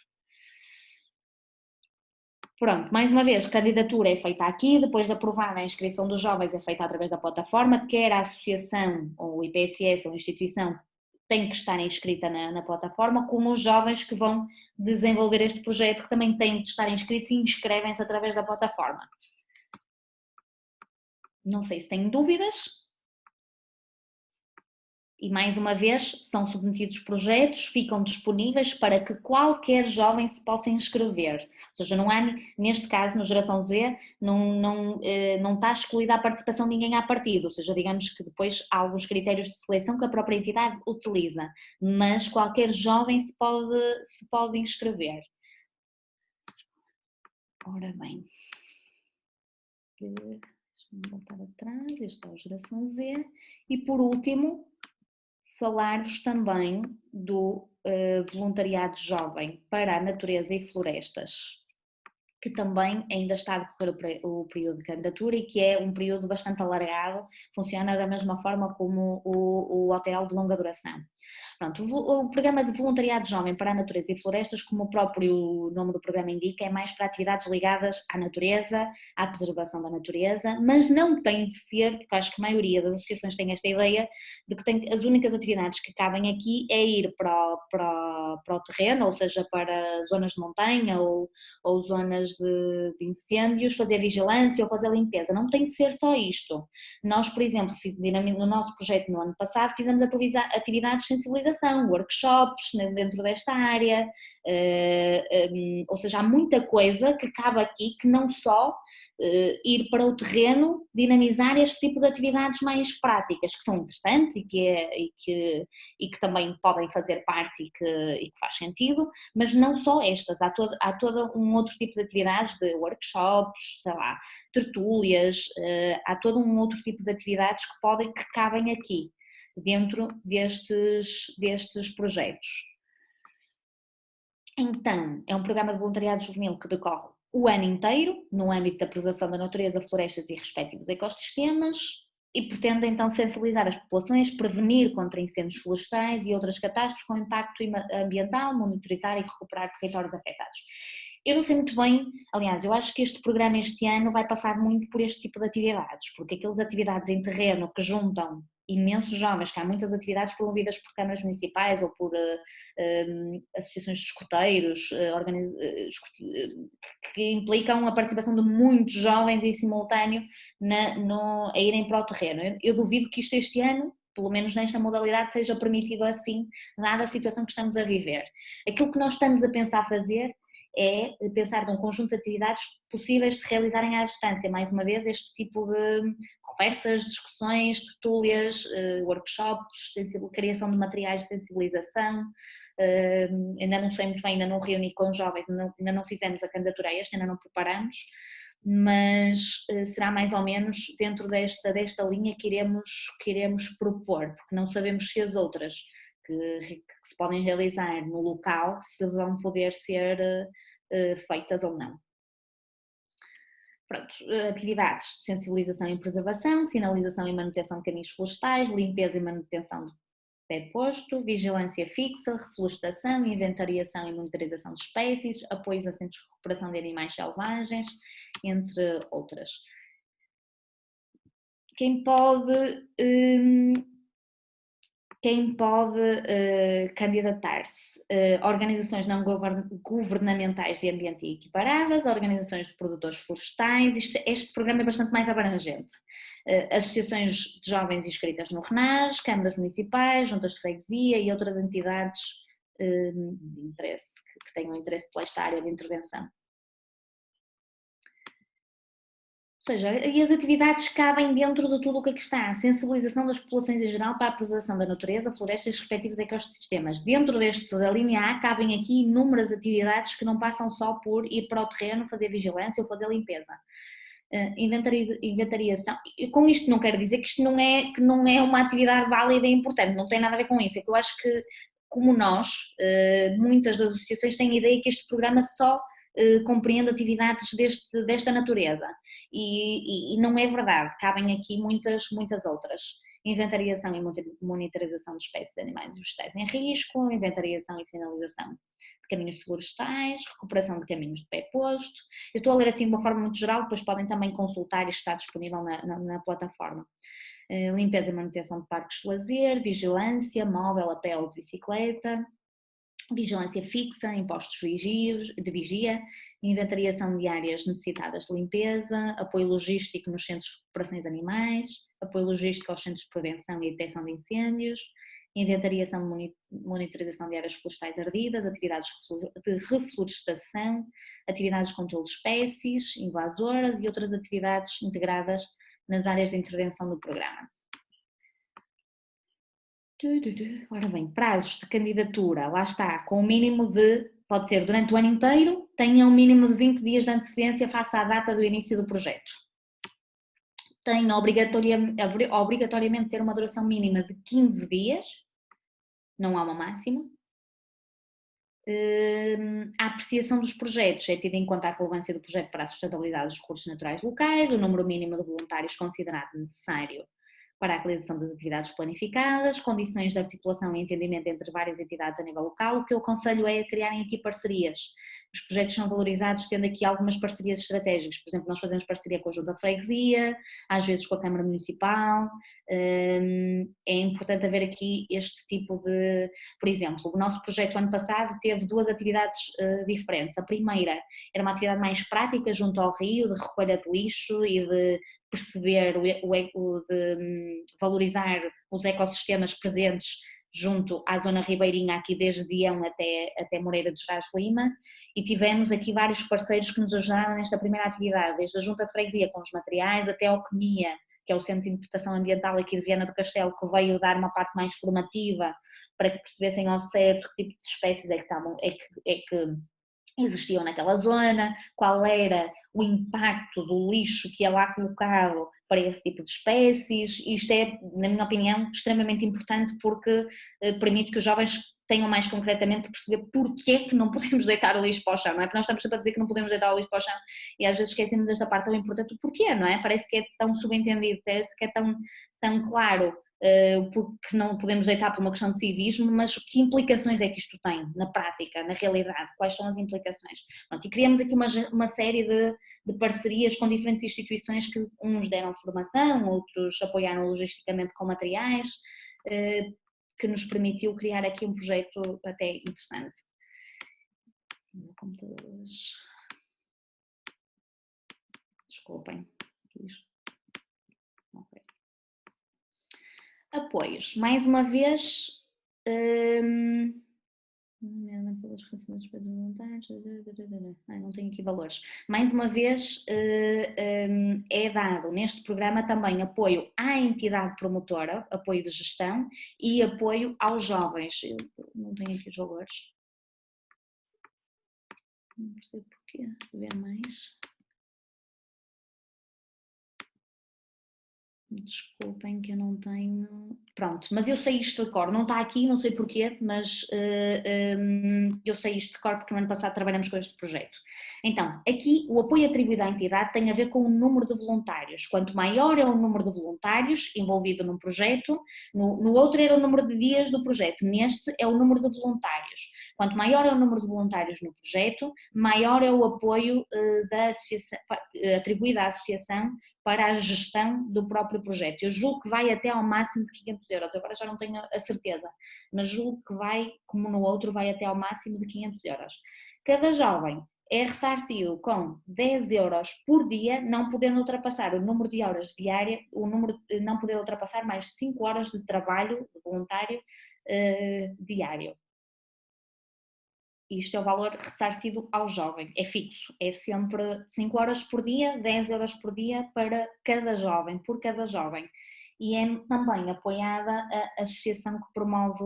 Pronto, mais uma vez, candidatura é feita aqui, depois de aprovada a inscrição dos jovens é feita através da plataforma, quer a associação ou o IPSS ou a instituição tem que estar inscrita na plataforma, como os jovens que vão desenvolver este projeto, que também têm de estar inscritos e inscrevem-se através da plataforma. Não sei se têm dúvidas. E mais uma vez, são submetidos projetos, ficam disponíveis para que qualquer jovem se possa inscrever. Ou seja, não há, neste caso, no Geração Z, não está excluída a participação de ninguém à partida. Ou seja, digamos que depois há alguns critérios de seleção que a própria entidade utiliza, mas qualquer jovem se pode inscrever. Ora bem, deixa-me voltar atrás, este é o Geração Z. E por último, falar-vos também do voluntariado jovem para a natureza e florestas, que também ainda está a decorrer o período de candidatura e que é um período bastante alargado, funciona da mesma forma como o hotel de longa duração. Pronto, o programa de voluntariado jovem para a natureza e florestas, como o próprio nome do programa indica, é mais para atividades ligadas à natureza, à preservação da natureza, mas não tem de ser, porque acho que a maioria das associações tem esta ideia, de que as únicas atividades que cabem aqui é ir para o terreno, ou seja, para zonas de montanha ou zonas de incêndios, fazer vigilância ou fazer limpeza. Não tem de ser só isto. Nós, por exemplo, no nosso projeto no ano passado, fizemos atividades de sensibilização, workshops dentro desta área, ou seja, há muita coisa que cabe aqui, que não só ir para o terreno, dinamizar este tipo de atividades mais práticas, que são interessantes e que também podem fazer parte e que faz sentido, mas não só estas, há todo um outro tipo de atividades, de workshops, sei lá, tertúlias, há todo um outro tipo de atividades que cabem aqui, dentro destes projetos. Então, é um programa de voluntariado juvenil que decorre o ano inteiro, no âmbito da preservação da natureza, florestas e respectivos ecossistemas, e pretende então sensibilizar as populações, prevenir contra incêndios florestais e outras catástrofes com impacto ambiental, monitorizar e recuperar territórios afetados. Eu não sei muito bem, aliás, eu acho que este programa este ano vai passar muito por este tipo de atividades, porque aquelas atividades em terreno que juntam imensos jovens, que há muitas atividades promovidas por câmaras municipais ou por associações de escoteiros, que implicam a participação de muitos jovens em simultâneo a irem para o terreno. Eu duvido que isto este ano, pelo menos nesta modalidade, seja permitido assim, dada a situação que estamos a viver. Aquilo que nós estamos a pensar fazer é pensar num conjunto de atividades possíveis de realizarem à distância. Mais uma vez, este tipo de conversas, discussões, tertúlias, workshops, criação de materiais de sensibilização. Ainda não sei muito bem, ainda não reuni com os jovens, ainda não fizemos a candidatura a este, ainda não preparamos, mas será mais ou menos dentro desta linha que iremos propor, porque não sabemos se as outras que se podem realizar no local se vão poder ser feitas ou não. Pronto, atividades de sensibilização e preservação, sinalização e manutenção de caminhos florestais, limpeza e manutenção de pé posto, vigilância fixa, reflorestação, inventariação e monitorização de espécies, apoios a centros de recuperação de animais selvagens, entre outras. Quem pode candidatar-se? Organizações não governamentais de ambiente e equiparadas, organizações de produtores florestais, este programa é bastante mais abrangente. Associações de jovens inscritas no RNAS, câmaras municipais, juntas de freguesia e outras entidades de interesse, que tenham interesse pela esta área de intervenção. Ou seja, e as atividades cabem dentro de tudo o que aqui está. A sensibilização das populações em geral para a preservação da natureza, florestas e os respectivos ecossistemas. Dentro da linha A cabem aqui inúmeras atividades que não passam só por ir para o terreno, fazer vigilância ou fazer limpeza. Inventariação. E com isto não quero dizer que isto não é uma atividade válida e importante, não tem nada a ver com isso. É que eu acho que, como nós, muitas das associações têm a ideia que este programa só compreende atividades desta natureza e não é verdade, cabem aqui muitas outras. Inventariação e monitorização de espécies animais e vegetais em risco, inventariação e sinalização de caminhos florestais, recuperação de caminhos de pé posto. Eu estou a ler assim de uma forma muito geral, depois podem também consultar, isto está disponível na plataforma. Limpeza e manutenção de parques de lazer, vigilância, móvel, a pé ou de bicicleta, vigilância fixa, impostos de vigia, inventariação de áreas necessitadas de limpeza, apoio logístico nos centros de recuperação de animais, apoio logístico aos centros de prevenção e detecção de incêndios, inventariação de monitorização de áreas florestais ardidas, atividades de reflorestação, atividades de controle de espécies invasoras e outras atividades integradas nas áreas de intervenção do programa. Ora bem, prazos de candidatura, lá está, com o mínimo de, pode ser durante o ano inteiro, tenha um mínimo de 20 dias de antecedência face à data do início do projeto. Tem obrigatoriamente ter uma duração mínima de 15 dias, não há uma máxima. A apreciação dos projetos é tida em conta a relevância do projeto para a sustentabilidade dos recursos naturais locais, o número mínimo de voluntários considerado necessário para a realização das atividades planificadas, condições de articulação e entendimento entre várias entidades a nível local. O que eu aconselho é criarem aqui parcerias. Os projetos são valorizados tendo aqui algumas parcerias estratégicas. Por exemplo, nós fazemos parceria com a Junta de Freguesia, às vezes com a Câmara Municipal. É importante haver aqui este tipo de... Por exemplo, o nosso projeto ano passado teve duas atividades diferentes. A primeira era uma atividade mais prática junto ao rio, de recolha de lixo e de perceber, de valorizar os ecossistemas presentes junto à zona ribeirinha, aqui desde Dião até Moreira de Gerás-Lima, e tivemos aqui vários parceiros que nos ajudaram nesta primeira atividade, desde a Junta de Freguesia com os materiais até a Alquimia, que é o Centro de Interpretação Ambiental aqui de Viana do Castelo, que veio dar uma parte mais formativa para que percebessem ao certo que tipo de espécies é que existiam naquela zona, qual era o impacto do lixo que é lá colocado para esse tipo de espécies. Isto é, na minha opinião, extremamente importante porque permite que os jovens tenham mais concretamente que perceber porque é que não podemos deitar o lixo para o chão, não é? Porque nós estamos sempre a dizer que não podemos deitar o lixo para o chão e às vezes esquecemos desta parte tão importante, o porquê, não é? Parece que é tão subentendido, parece que é tão claro porque não podemos deitar por uma questão de civismo, mas que implicações é que isto tem na prática, na realidade, quais são as implicações? Pronto, e criamos aqui uma série de parcerias com diferentes instituições que uns deram formação, outros apoiaram logisticamente com materiais, que nos permitiu criar aqui um projeto até interessante. Desculpem. Okay. Apoios. Mais uma vez, nomeadamente pelos reconhecimentos dos voluntários. Não tenho aqui valores. Mais uma vez, é dado neste programa também apoio à entidade promotora, apoio de gestão e apoio aos jovens. Eu não tenho aqui os valores. Não percebo porquê. Ver mais. Desculpem que eu não tenho... Pronto, mas eu sei isto de cor, não está aqui, não sei porquê, mas eu sei isto de cor porque no ano passado trabalhamos com este projeto. Então, aqui o apoio atribuído à entidade tem a ver com o número de voluntários. Quanto maior é o número de voluntários envolvido num projeto, no outro era o número de dias do projeto, neste é o número de voluntários. Quanto maior é o número de voluntários no projeto, maior é o apoio da associação, atribuído à associação para a gestão do próprio projeto. Eu julgo que vai até ao máximo de 500 euros, agora já não tenho a certeza, mas julgo que vai, como no outro, vai até ao máximo de 500 euros. Cada jovem é ressarcido com 10 euros por dia, não podendo ultrapassar o número de horas diárias, não podendo ultrapassar mais de 5 horas de trabalho voluntário diário. Isto é o valor ressarcido ao jovem, é fixo, é sempre 5 horas por dia, 10 euros por dia para cada jovem, por cada jovem. E é também apoiada a associação que promove,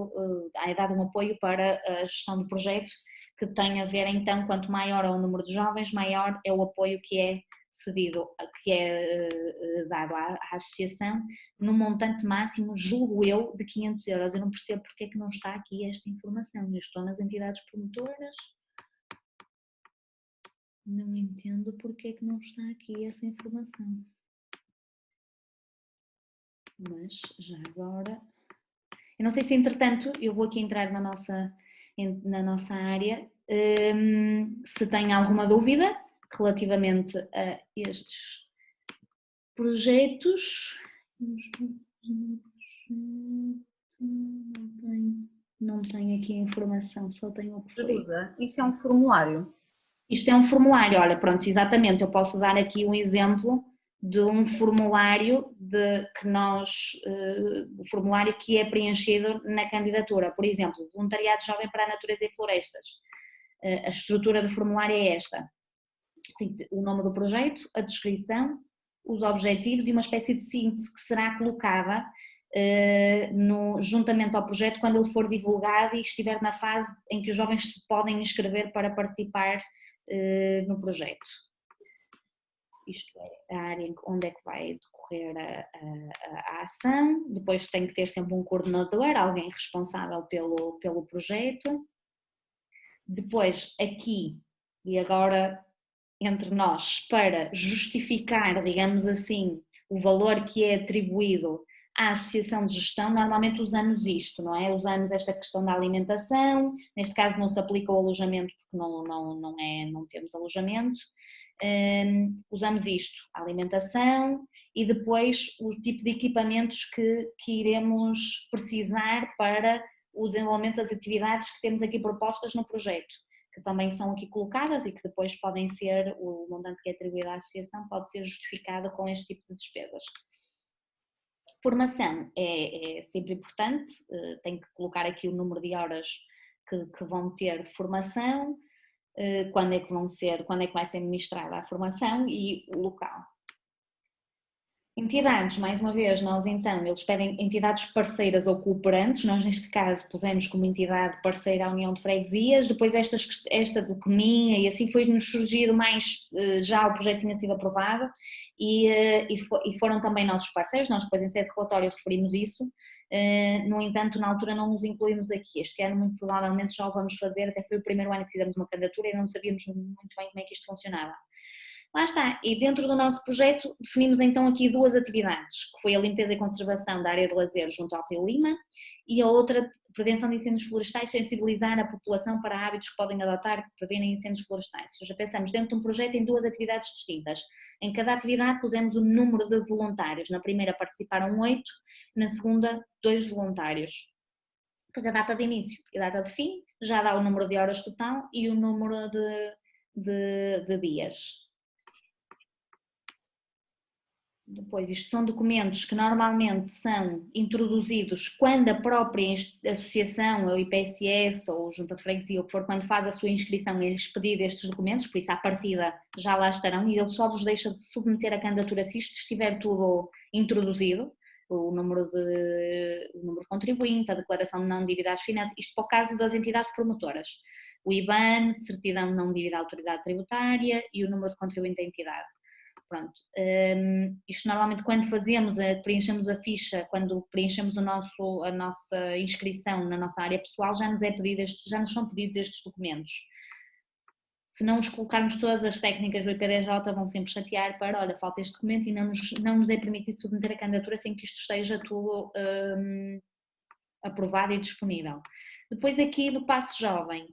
é dado um apoio para a gestão do projeto, que tem a ver então, quanto maior é o número de jovens, maior é o apoio que é cedido, que é dado à associação, num montante máximo, julgo eu, de 500 euros. Eu não percebo porque é que não está aqui esta informação. Eu estou nas entidades promotoras, não entendo porque é que não está aqui essa informação. Mas, já agora... Eu não sei se, entretanto, eu vou aqui entrar na nossa área, se tem alguma dúvida relativamente a estes projetos. Não tenho aqui a informação, só tenho o que foi. Jerusa, isso é um formulário? Isto é um formulário, olha, pronto, exatamente, eu posso dar aqui um exemplo de um formulário o formulário que é preenchido na candidatura. Por exemplo, voluntariado jovem para a natureza e florestas. A estrutura do formulário é esta. Tem o nome do projeto, a descrição, os objetivos e uma espécie de síntese que será colocada juntamente ao projeto quando ele for divulgado e estiver na fase em que os jovens se podem inscrever para participar no projeto. Isto é a área onde é que vai decorrer a ação. Depois tem que ter sempre um coordenador, alguém responsável pelo projeto. Depois aqui, e agora entre nós, para justificar, digamos assim, o valor que é atribuído à associação de gestão, normalmente usamos isto, não é? Usamos esta questão da alimentação, neste caso não se aplica o alojamento porque não temos alojamento, usamos isto, a alimentação e depois o tipo de equipamentos que iremos precisar para o desenvolvimento das atividades que temos aqui propostas no projeto, que também são aqui colocadas e que depois podem ser, o montante que é atribuído à associação pode ser justificado com este tipo de despesas. Formação é sempre importante, tem que colocar aqui o número de horas que vão ter de formação, quando é que vai ser ministrada a formação e o local. Entidades, mais uma vez, eles pedem entidades parceiras ou cooperantes, nós neste caso pusemos como entidade parceira a União de Freguesias, depois esta do CMIN e assim foi-nos surgido mais, já o projeto tinha sido aprovado e foram também nossos parceiros, nós depois em sede de relatório referimos isso, no entanto na altura não nos incluímos aqui, este ano muito provavelmente já o vamos fazer, até foi o primeiro ano que fizemos uma candidatura e não sabíamos muito bem como é que isto funcionava. Lá está, e dentro do nosso projeto definimos então aqui duas atividades, que foi a limpeza e conservação da área de lazer junto ao Rio Lima e a outra, prevenção de incêndios florestais, sensibilizar a população para hábitos que podem adotar que prevenem incêndios florestais. Ou seja, pensamos dentro de um projeto em duas atividades distintas. Em cada atividade pusemos o número de voluntários, na primeira participaram 8, na segunda 2 voluntários. Depois a data de início e a data de fim já dá o número de horas total e o número de dias. Depois, isto são documentos que normalmente são introduzidos quando a própria associação, ou IPSS, ou Junta de Freguesia, ou o que for, quando faz a sua inscrição, eles pedir estes documentos, por isso à partida já lá estarão, e ele só vos deixa de submeter a candidatura se isto estiver tudo introduzido, o número de contribuinte, a declaração de não dívida às finanças, isto para o caso das entidades promotoras. O IBAN, certidão de não dívida à autoridade tributária e o número de contribuinte da entidade. Pronto, isto normalmente quando preenchemos a ficha, quando preenchemos a nossa inscrição na nossa área pessoal, já nos são pedidos estes documentos. Se não os colocarmos, todas as técnicas do IPDJ vão sempre chatear para, olha, falta este documento e não nos é permitido submeter a candidatura sem que isto esteja tudo aprovado e disponível. Depois aqui no Passo Jovem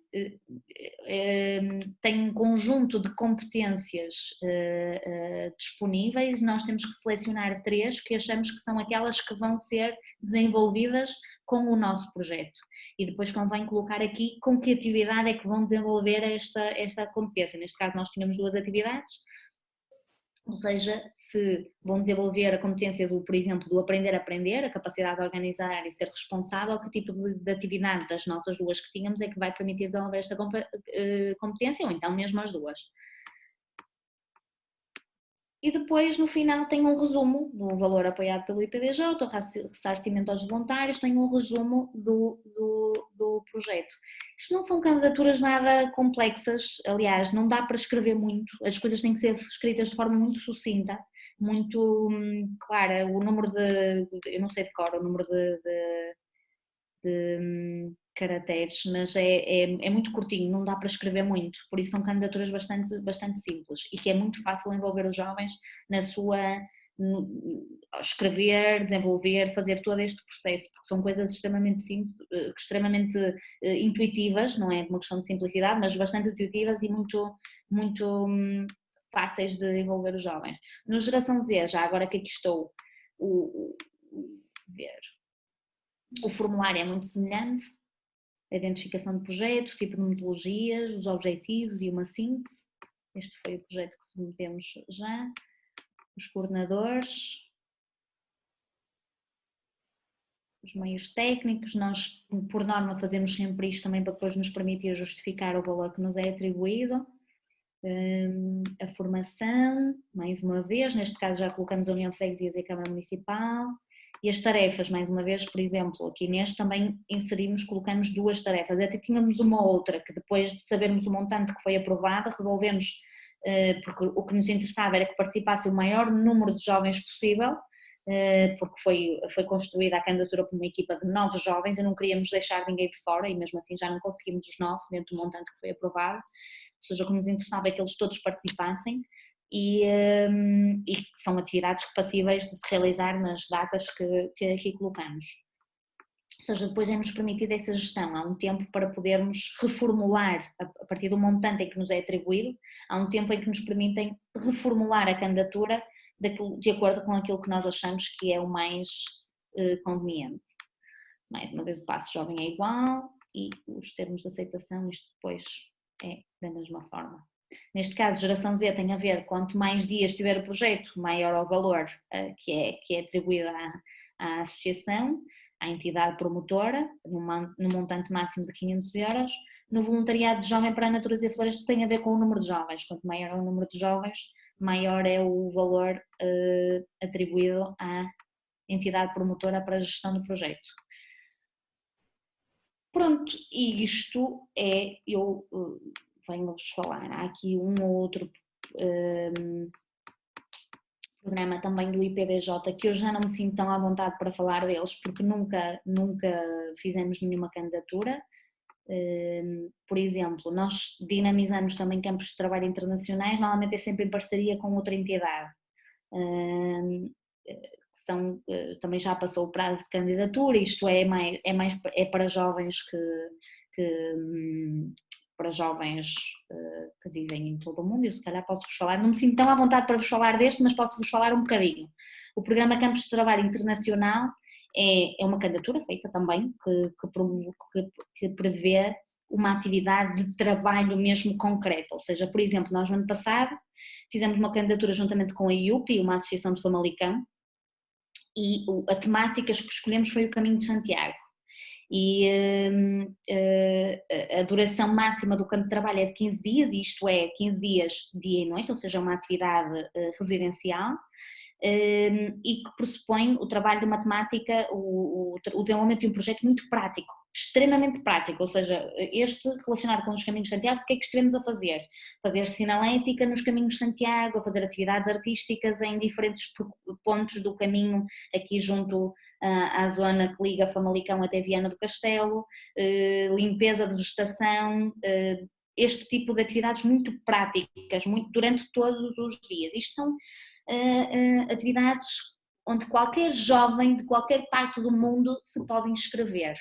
tem um conjunto de competências disponíveis, nós temos que selecionar 3 que achamos que são aquelas que vão ser desenvolvidas com o nosso projeto. E depois convém colocar aqui com que atividade é que vão desenvolver esta competência. Neste caso nós tínhamos 2 atividades, ou seja, se vão desenvolver a competência por exemplo, do aprender a aprender, a capacidade de organizar e ser responsável, que tipo de atividade das nossas 2 que tínhamos é que vai permitir desenvolver esta competência, ou então mesmo as 2. E depois no final tem um resumo do valor apoiado pelo IPDJ, o ressarcimento aos voluntários, tem um resumo do projeto. Isto não são candidaturas nada complexas, aliás, não dá para escrever muito, as coisas têm que ser escritas de forma muito sucinta, muito clara, o número eu não sei de cor, o número de caracteres, mas é muito curtinho, não dá para escrever muito, por isso são candidaturas bastante simples e que é muito fácil envolver os jovens na sua escrever, desenvolver, fazer todo este processo, porque são coisas extremamente simples, extremamente intuitivas, não é uma questão de simplicidade, mas bastante intuitivas e muito fáceis de envolver os jovens. No Geração Z, já agora que aqui estou, o formulário é muito semelhante, a identificação de projeto, tipo de metodologias, os objetivos e uma síntese. Este foi o projeto que submetemos já. Os coordenadores, os meios técnicos, nós por norma fazemos sempre isto também para depois nos permitir justificar o valor que nos é atribuído. A formação, mais uma vez, neste caso já colocamos a União de Freguesias e a Câmara Municipal. E as tarefas, mais uma vez, por exemplo, aqui neste também colocamos 2 tarefas, até tínhamos uma outra que depois de sabermos o montante que foi aprovado, resolvemos, porque o que nos interessava era que participasse o maior número de jovens possível, porque foi construída a candidatura por uma equipa de 9 jovens e não queríamos deixar ninguém de fora e mesmo assim já não conseguimos os 9 dentro do montante que foi aprovado, ou seja, o que nos interessava é que eles todos participassem. E são atividades passíveis de se realizar nas datas que aqui colocamos. Ou seja, depois é-nos permitida essa gestão, há um tempo para podermos reformular, a partir do montante em que nos é atribuído, há um tempo em que nos permitem reformular a candidatura de acordo com aquilo que nós achamos que é o mais conveniente. Mais uma vez o passo jovem é igual e os termos de aceitação, isto depois é da mesma forma. Neste caso, Geração Z tem a ver, quanto mais dias tiver o projeto, maior o valor que é atribuído à associação, à entidade promotora, no montante máximo de 500 euros. No voluntariado de jovem para a natureza e floresta tem a ver com o número de jovens, quanto maior é o número de jovens, maior é o valor atribuído à entidade promotora para a gestão do projeto. Pronto, e isto eu venho-vos falar, há aqui um ou outro programa também do IPDJ que eu já não me sinto tão à vontade para falar deles porque nunca fizemos nenhuma candidatura. Por exemplo, nós dinamizamos também campos de trabalho internacionais, normalmente é sempre em parceria com outra entidade. Também já passou o prazo de candidatura, isto é para jovens para jovens que vivem em todo o mundo. Eu se calhar posso-vos falar, não me sinto tão à vontade para vos falar deste, mas posso-vos falar um bocadinho. O programa Campos de Trabalho Internacional é uma candidatura feita também que prevê uma atividade de trabalho mesmo concreta, ou seja, por exemplo, nós no ano passado fizemos uma candidatura juntamente com a IUP, uma associação de Famalicão, e a temática que escolhemos foi o Caminho de Santiago. E a duração máxima do campo de trabalho é de 15 dias, isto é, 15 dias dia e noite, ou seja, uma atividade residencial, e que pressupõe o trabalho de matemática, o desenvolvimento de um projeto muito prático, extremamente prático, ou seja, este relacionado com os caminhos de Santiago, o que é que estivemos a fazer? Fazer sinalética nos caminhos de Santiago, a fazer atividades artísticas em diferentes pontos do caminho, aqui junto à zona que liga Famalicão até Viana do Castelo, limpeza de vegetação, este tipo de atividades muito práticas, durante todos os dias. Isto são atividades onde qualquer jovem de qualquer parte do mundo se pode inscrever.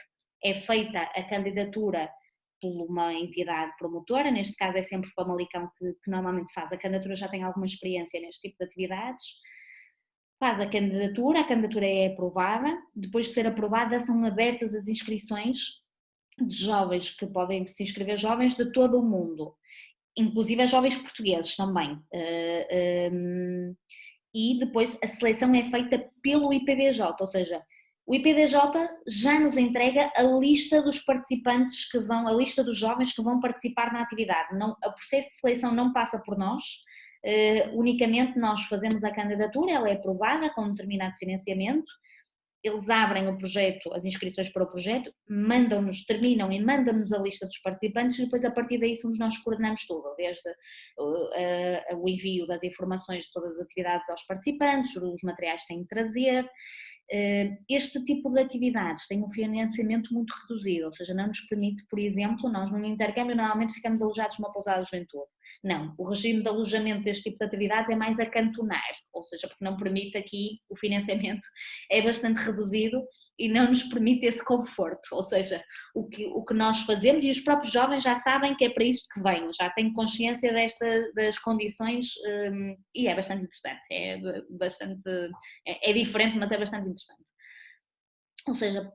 É feita a candidatura por uma entidade promotora, neste caso é sempre Famalicão que normalmente faz a candidatura, já tem alguma experiência neste tipo de atividades, faz a candidatura é aprovada, depois de ser aprovada são abertas as inscrições de jovens que podem se inscrever, jovens de todo o mundo, inclusive jovens portugueses também. E depois a seleção é feita pelo IPDJ, ou seja, o IPDJ já nos entrega a lista dos participantes a lista dos jovens que vão participar na atividade. Não, o processo de seleção não passa por nós, unicamente nós fazemos a candidatura, ela é aprovada com um determinado financiamento, eles abrem o projeto, as inscrições para o projeto, terminam e mandam-nos a lista dos participantes e depois a partir daí somos nós que coordenamos tudo, desde o envio das informações de todas as atividades aos participantes, os materiais que têm de trazer. Este tipo de atividades tem um financiamento muito reduzido, ou seja, não nos permite, por exemplo, nós num intercâmbio normalmente ficamos alojados numa pousada de juventude. Não, o regime de alojamento deste tipo de atividades é mais a cantonar, ou seja, porque não permite aqui, o financiamento é bastante reduzido e não nos permite esse conforto, ou seja, o que nós fazemos, e os próprios jovens já sabem que é para isto que vêm, já têm consciência das condições, e é bastante interessante, é diferente, mas é bastante interessante. Ou seja,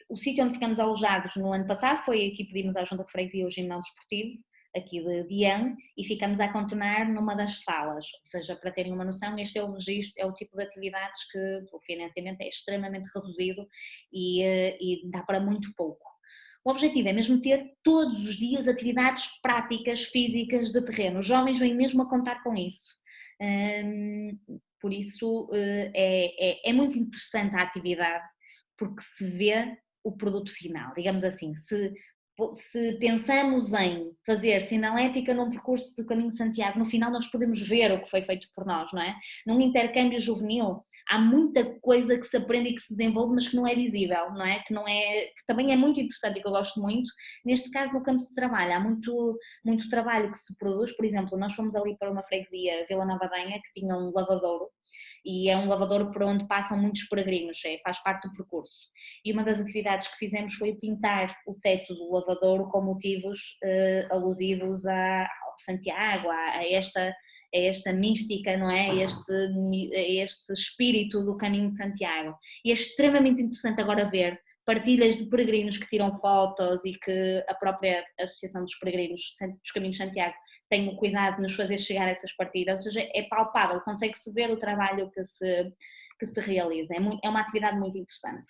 o sítio onde ficamos alojados no ano passado foi aqui, pedimos à Junta de Freguesia o ginásio desportivo, aqui de Diane, e ficamos a contornar numa das salas, ou seja, para terem uma noção, este é o registro, é o tipo de atividades que o financiamento é extremamente reduzido e dá para muito pouco. O objetivo é mesmo ter todos os dias atividades práticas, físicas, de terreno, os jovens vêm mesmo a contar com isso. Por isso é muito interessante a atividade, porque se vê o produto final, digamos assim, se pensamos em fazer sinalética num percurso do Caminho de Santiago, no final nós podemos ver o que foi feito por nós, não é? Num intercâmbio juvenil há muita coisa que se aprende e que se desenvolve, mas que não é visível, não é? Que também é muito interessante e que eu gosto muito. Neste caso, no campo de trabalho, há muito trabalho que se produz. Por exemplo, nós fomos ali para uma freguesia, Vila Nova de Adenha, que tinha um lavadouro, e é um lavadouro por onde passam muitos peregrinos, faz parte do percurso. E uma das atividades que fizemos foi pintar o teto do lavadouro com motivos alusivos ao Santiago, a esta mística, não é? Este espírito do Caminho de Santiago. E é extremamente interessante agora ver partilhas de peregrinos que tiram fotos e que a própria Associação dos Peregrinos dos Caminhos de Santiago tem o cuidado de nos fazer chegar a essas partilhas, ou seja, é palpável, consegue-se ver o trabalho que se realiza, é uma atividade muito interessante.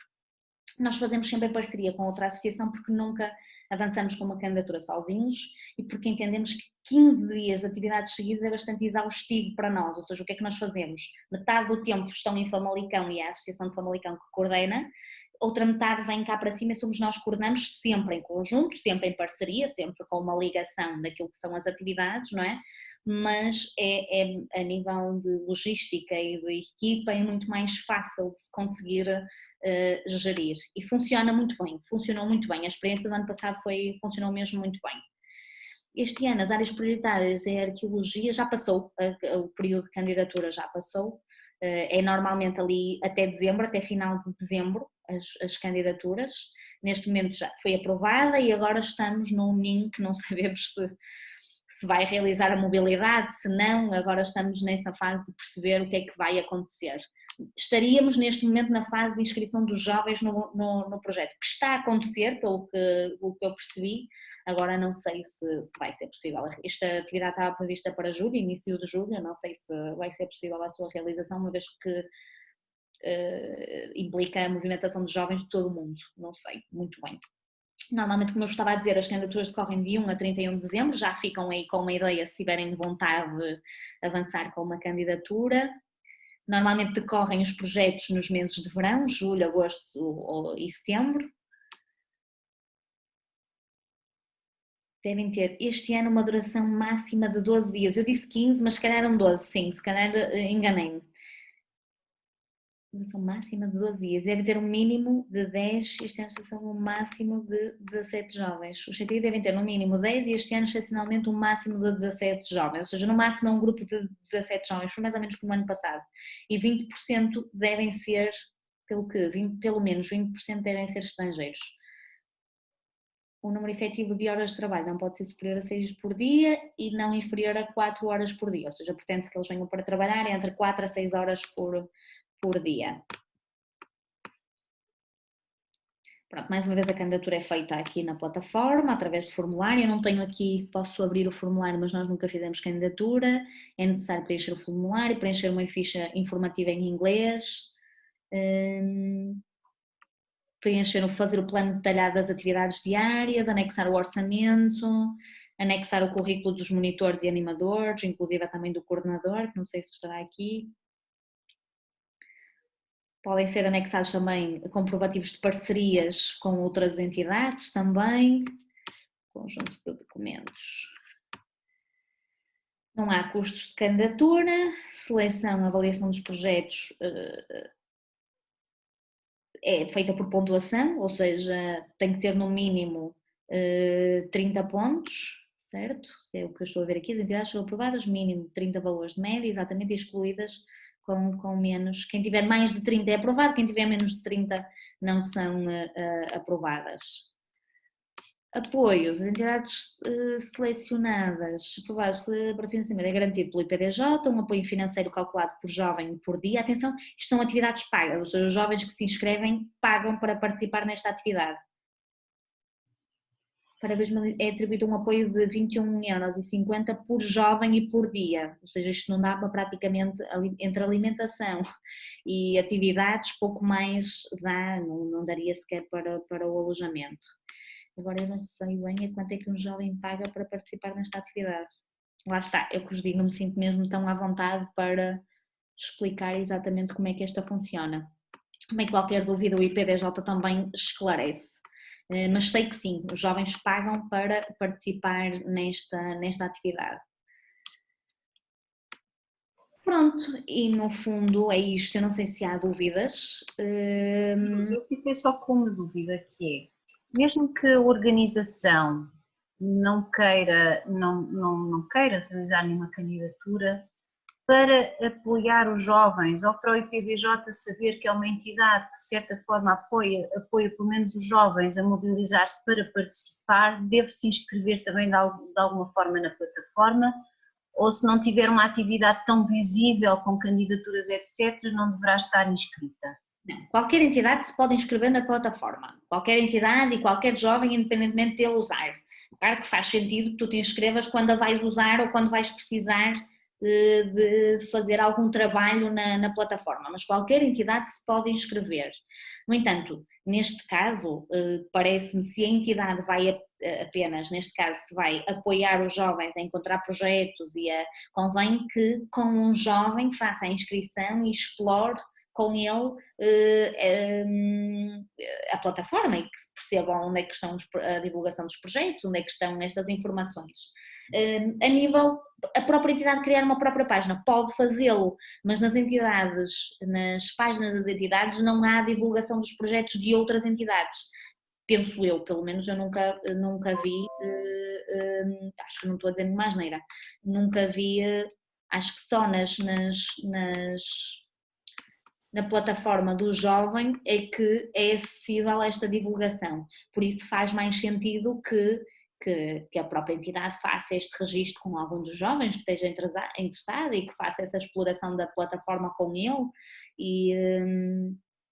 Nós fazemos sempre em parceria com outra associação porque nunca avançamos com uma candidatura sozinhos e porque entendemos que 15 dias de atividades seguidas é bastante exaustivo para nós, ou seja, o que é que nós fazemos? Metade do tempo estão em Famalicão e é a Associação de Famalicão que coordena, outra metade vem cá para cima e somos nós que coordenamos sempre em conjunto, sempre em parceria, sempre com uma ligação daquilo que são as atividades, não é? Mas a nível de logística e de equipa é muito mais fácil de se conseguir gerir e funciona muito bem, funcionou muito bem, a experiência do ano passado funcionou mesmo muito bem. Este ano as áreas prioritárias é a arqueologia, já passou, o período de candidatura já passou, é normalmente ali até dezembro, até final de dezembro as candidaturas, neste momento já foi aprovada e agora estamos num ninho que não sabemos se vai realizar a mobilidade, se não, agora estamos nessa fase de perceber o que é que vai acontecer. estaríamos neste momento na fase de inscrição dos jovens no projeto, que está a acontecer, pelo que eu percebi. Agora não sei se vai ser possível. Esta atividade estava prevista para julho, início de julho, não sei se vai ser possível a sua realização, uma vez que implica a movimentação de jovens de todo o mundo, não sei muito bem. Normalmente, como eu estava a dizer, as candidaturas decorrem de 1 a 31 de dezembro, já ficam aí com uma ideia se tiverem vontade de avançar com uma candidatura. Normalmente decorrem os projetos nos meses de verão, julho, agosto e setembro. Devem ter este ano uma duração máxima de 12 dias. Eu disse 15, mas se calhar eram 12, sim, se calhar enganei-me. Duração máxima de 12 dias. Deve ter um mínimo de 10, este ano são um máximo de 17 jovens. Os CTI devem ter no mínimo 10 e este ano, excepcionalmente, um máximo de 17 jovens. Ou seja, no máximo é um grupo de 17 jovens, foi mais ou menos como no ano passado. E 20% devem ser, pelo menos 20% devem ser estrangeiros. O número efetivo de horas de trabalho não pode ser superior a 6 por dia e não inferior a 4 horas por dia, ou seja, pretende-se que eles venham para trabalhar entre 4 a 6 horas por dia. Pronto, mais uma vez a candidatura é feita aqui na plataforma, através do formulário. Eu não tenho aqui, posso abrir o formulário, mas nós nunca fizemos candidatura. É necessário preencher o formulário, preencher uma ficha informativa em inglês, fazer o plano detalhado das atividades diárias, anexar o orçamento, anexar o currículo dos monitores e animadores, inclusive também do coordenador, que não sei se estará aqui. Podem ser anexados também comprovativos de parcerias com outras entidades também. Conjunto de documentos. Não há custos de candidatura, seleção, avaliação dos projetos é feita por pontuação, ou seja, tem que ter no mínimo 30 pontos, certo? Se é o que eu estou a ver aqui, as entidades são aprovadas, mínimo 30 valores de média, exatamente, excluídas com menos. Quem tiver mais de 30 é aprovado, quem tiver menos de 30 não são aprovadas. Apoios, as entidades selecionadas, aprovadas para financiamento, é garantido pelo IPDJ, um apoio financeiro calculado por jovem por dia. Atenção, isto são atividades pagas, ou seja, os jovens que se inscrevem pagam para participar nesta atividade. Para 2000 é atribuído um apoio de 21,50 € por jovem e por dia, ou seja, isto não dá para praticamente, entre alimentação e atividades, pouco mais dá, não daria sequer para o alojamento. Agora eu não sei bem a quanto é que um jovem paga para participar nesta atividade. Lá está, eu que os digo, não me sinto mesmo tão à vontade para explicar exatamente como é que esta funciona. Também qualquer dúvida o IPDJ também esclarece. Mas sei que sim, os jovens pagam para participar nesta atividade. Pronto, e no fundo é isto, eu não sei se há dúvidas. Mas eu fiquei só com uma dúvida que é, mesmo que a organização não queira realizar nenhuma candidatura, para apoiar os jovens ou para o IPDJ saber que é uma entidade que de certa forma apoia pelo menos os jovens a mobilizar-se para participar, deve-se inscrever também de alguma forma na plataforma, ou se não tiver uma atividade tão visível com candidaturas etc, não deverá estar inscrita? Não, qualquer entidade se pode inscrever na plataforma, qualquer entidade e qualquer jovem, independentemente de ele usar. Claro que faz sentido que tu te inscrevas quando a vais usar ou quando vais precisar de fazer algum trabalho na plataforma, mas qualquer entidade se pode inscrever. No entanto, neste caso, parece-me, se a entidade vai apenas, neste caso, se vai apoiar os jovens a encontrar projetos convém que com um jovem faça a inscrição e explore com ele a plataforma e que se percebam onde é que estão a divulgação dos projetos, onde é que estão estas informações. A nível, a própria entidade criar uma própria página pode fazê-lo, mas nas páginas das entidades não há divulgação dos projetos de outras entidades. Penso eu, pelo menos eu nunca vi, acho que não estou a dizer nenhuma asneira, nunca vi, acho que só na plataforma do jovem é que é acessível esta divulgação, por isso faz mais sentido que que a própria entidade faça este registro com algum dos jovens que esteja interessado e que faça essa exploração da plataforma com ele e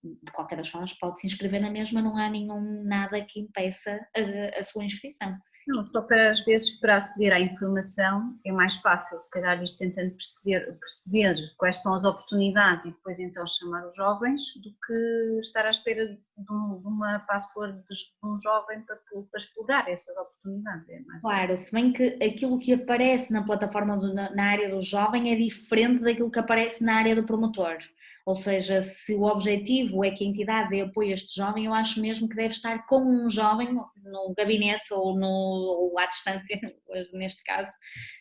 de qualquer das formas pode se inscrever na mesma, não há nada que impeça a sua inscrição. Não, só para às vezes para aceder à informação é mais fácil, se calhar ir tentando perceber quais são as oportunidades e depois então chamar os jovens, do que estar à espera de uma password de um jovem para explorar essas oportunidades. É mais claro, se bem que aquilo que aparece na plataforma na área do jovem é diferente daquilo que aparece na área do promotor. Ou seja, se o objetivo é que a entidade dê apoio a este jovem, eu acho mesmo que deve estar com um jovem no gabinete ou à distância, neste caso,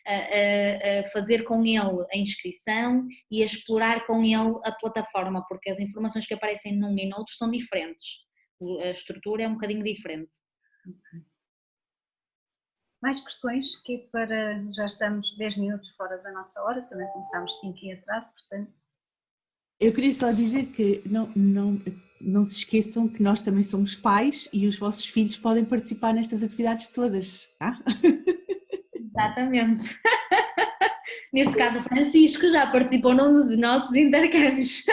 a fazer com ele a inscrição e a explorar com ele a plataforma, porque as informações que aparecem num e noutro são diferentes. A estrutura é um bocadinho diferente. Mais questões, que já estamos 10 minutos fora da nossa hora, também começámos 5 em atraso, portanto. Eu queria só dizer que não se esqueçam que nós também somos pais e os vossos filhos podem participar nestas atividades todas, tá? Exatamente. Neste caso o Francisco já participou num dos nossos intercâmbios.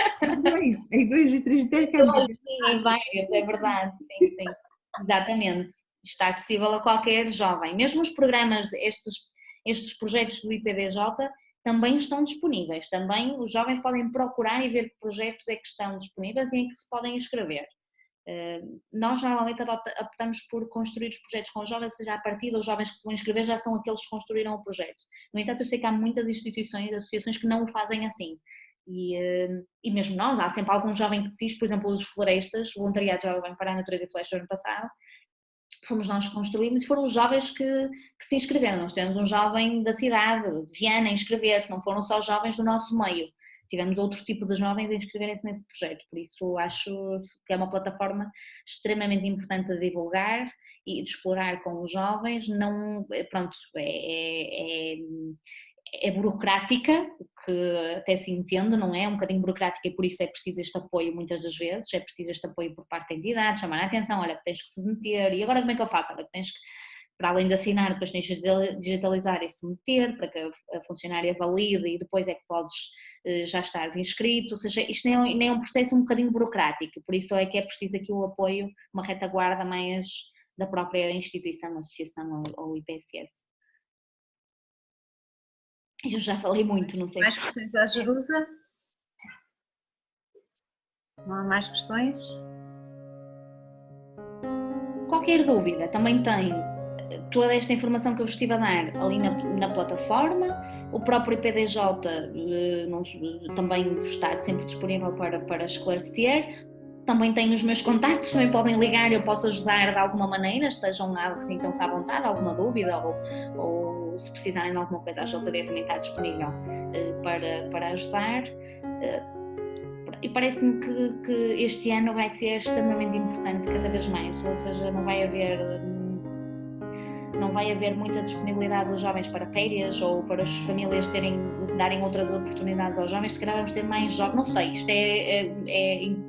Em dois e três intercâmbios. Sim, em vários, é verdade, sim, exatamente. Está acessível a qualquer jovem. Mesmo os programas, estes projetos do IPDJ também estão disponíveis. Também os jovens podem procurar e ver que projetos é que estão disponíveis e em que se podem inscrever. Nós normalmente optamos por construir os projetos com os jovens, seja a partida, os jovens que se vão inscrever já são aqueles que construíram o projeto. No entanto, eu sei que há muitas instituições, associações que não o fazem assim. E mesmo nós, há sempre algum jovem que desiste, por exemplo, os florestas, o voluntariado jovem para a natureza e floresta do ano passado, fomos nós que construímos e foram os jovens que se inscreveram. Nós tivemos um jovem da cidade, de Viana, a inscrever-se, não foram só jovens do nosso meio. Tivemos outro tipo de jovens a inscreverem-se nesse projeto, por isso acho que é uma plataforma extremamente importante de divulgar e de explorar com os jovens. Não, pronto, é burocrática, o que até se entende, não é? Um bocadinho burocrática e por isso é preciso este apoio muitas das vezes, é preciso este apoio por parte da entidade, chamar a atenção, olha que tens que submeter, e agora como é que eu faço? Olha que tens que, para além de assinar, depois tens de digitalizar e submeter para que a funcionária valide e depois é que podes, já estás inscrito, ou seja, isto nem é um processo um bocadinho burocrático, por isso é que é preciso aqui o apoio, uma retaguarda mais da própria instituição, associação ou IPSS. Eu já falei muito, não sei. Mais questões à Jerusa? Não há mais questões? Qualquer dúvida, também tem toda esta informação que eu vos estive a dar ali na plataforma, o próprio IPDJ também está sempre disponível para esclarecer, também tem os meus contactos, também podem ligar, eu posso ajudar de alguma maneira, estejam sintam-se à vontade, alguma dúvida ou se precisarem de alguma coisa, a JD também está disponível para ajudar. E parece-me que este ano vai ser extremamente importante cada vez mais, ou seja, não vai haver muita disponibilidade dos jovens para férias ou para as famílias darem outras oportunidades aos jovens, se calhar vamos ter mais jovens, não sei, isto é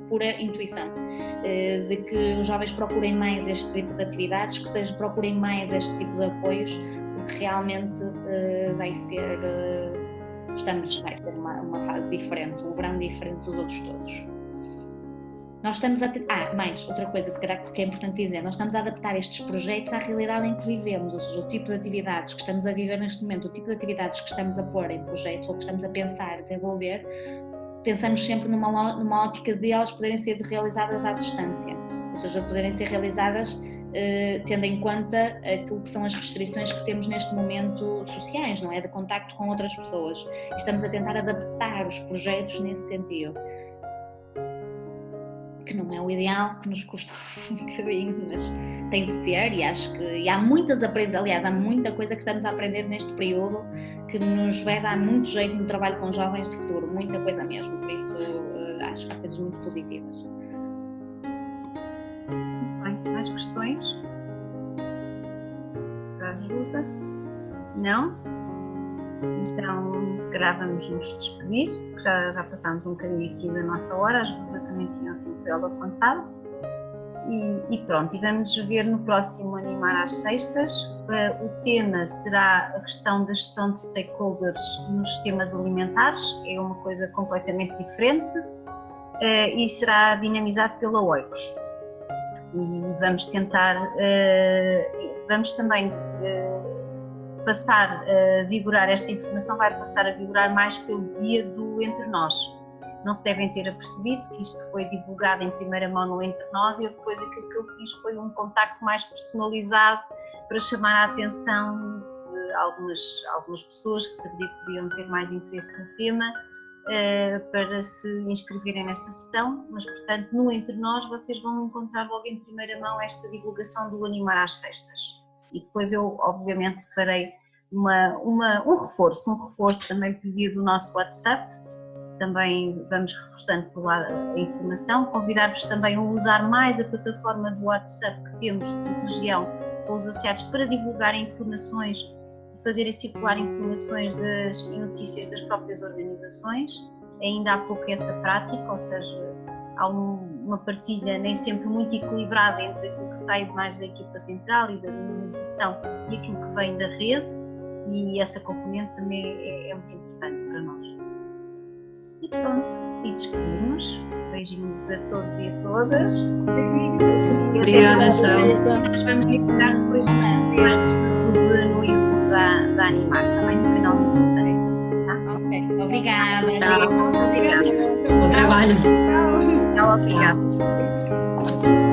pura intuição, de que os jovens procurem mais este tipo de atividades, que procurem mais este tipo de apoios, porque realmente vai ser uma fase diferente, um verão diferente dos outros todos. Nós estamos mais outra coisa, se calhar que é importante dizer, nós estamos a adaptar estes projetos à realidade em que vivemos, ou seja, o tipo de atividades que estamos a viver neste momento, o tipo de atividades que estamos a pôr em projetos ou que estamos a pensar, desenvolver, pensamos sempre numa ótica de elas poderem ser realizadas à distância, ou seja, poderem ser realizadas tendo em conta aquilo que são as restrições que temos neste momento sociais, não é? De contacto com outras pessoas. E estamos a tentar adaptar os projetos nesse sentido. Que não é o ideal, que nos custa um bocadinho, mas tem de ser e acho que há muita coisa que estamos a aprender neste período que nos vai dar muito jeito no trabalho com jovens de futuro, muita coisa mesmo, por isso acho que há coisas muito positivas. Mais questões? Para a Jerusa? Não? Então, se calhar vamos nos despedir, já passámos um bocadinho aqui da nossa hora, a Jerusa também tinha o tempo dela apontado. E pronto, e vamos ver no próximo Animar às Sextas. O tema será a questão da gestão de stakeholders nos sistemas alimentares, é uma coisa completamente diferente, e será dinamizado pela Oikos. E vamos tentar, vamos também passar a vigorar, esta informação vai passar a vigorar mais pelo guia do Entre Nós. Não se devem ter apercebido que isto foi divulgado em primeira mão no Entre Nós, e depois aquilo que eu fiz foi um contacto mais personalizado para chamar a atenção de algumas pessoas que sabiam que podiam ter mais interesse no tema, para se inscreverem nesta sessão, mas portanto no Entre Nós vocês vão encontrar logo em primeira mão esta divulgação do Animar às Sextas. E depois eu obviamente farei um reforço também por via do nosso WhatsApp. Também vamos reforçando por lá a informação, convidar-vos também a usar mais a plataforma do WhatsApp que temos por região com os associados para divulgar informações e fazerem circular informações e notícias das próprias organizações. Ainda há pouco essa prática, ou seja, há uma partilha nem sempre muito equilibrada entre aquilo que sai mais da equipa central e da dinamização e aquilo que vem da rede, e essa componente também é muito importante para nós. E pronto, e despedimos. Beijinhos a todos e a todas. Obrigada, tchau. Nós vamos divulgar depois os vídeos no YouTube da Animar, também no canal do YouTube. Tá? Ok, obrigada. Tchau. Obrigada. Bom trabalho. Tchau, obrigada.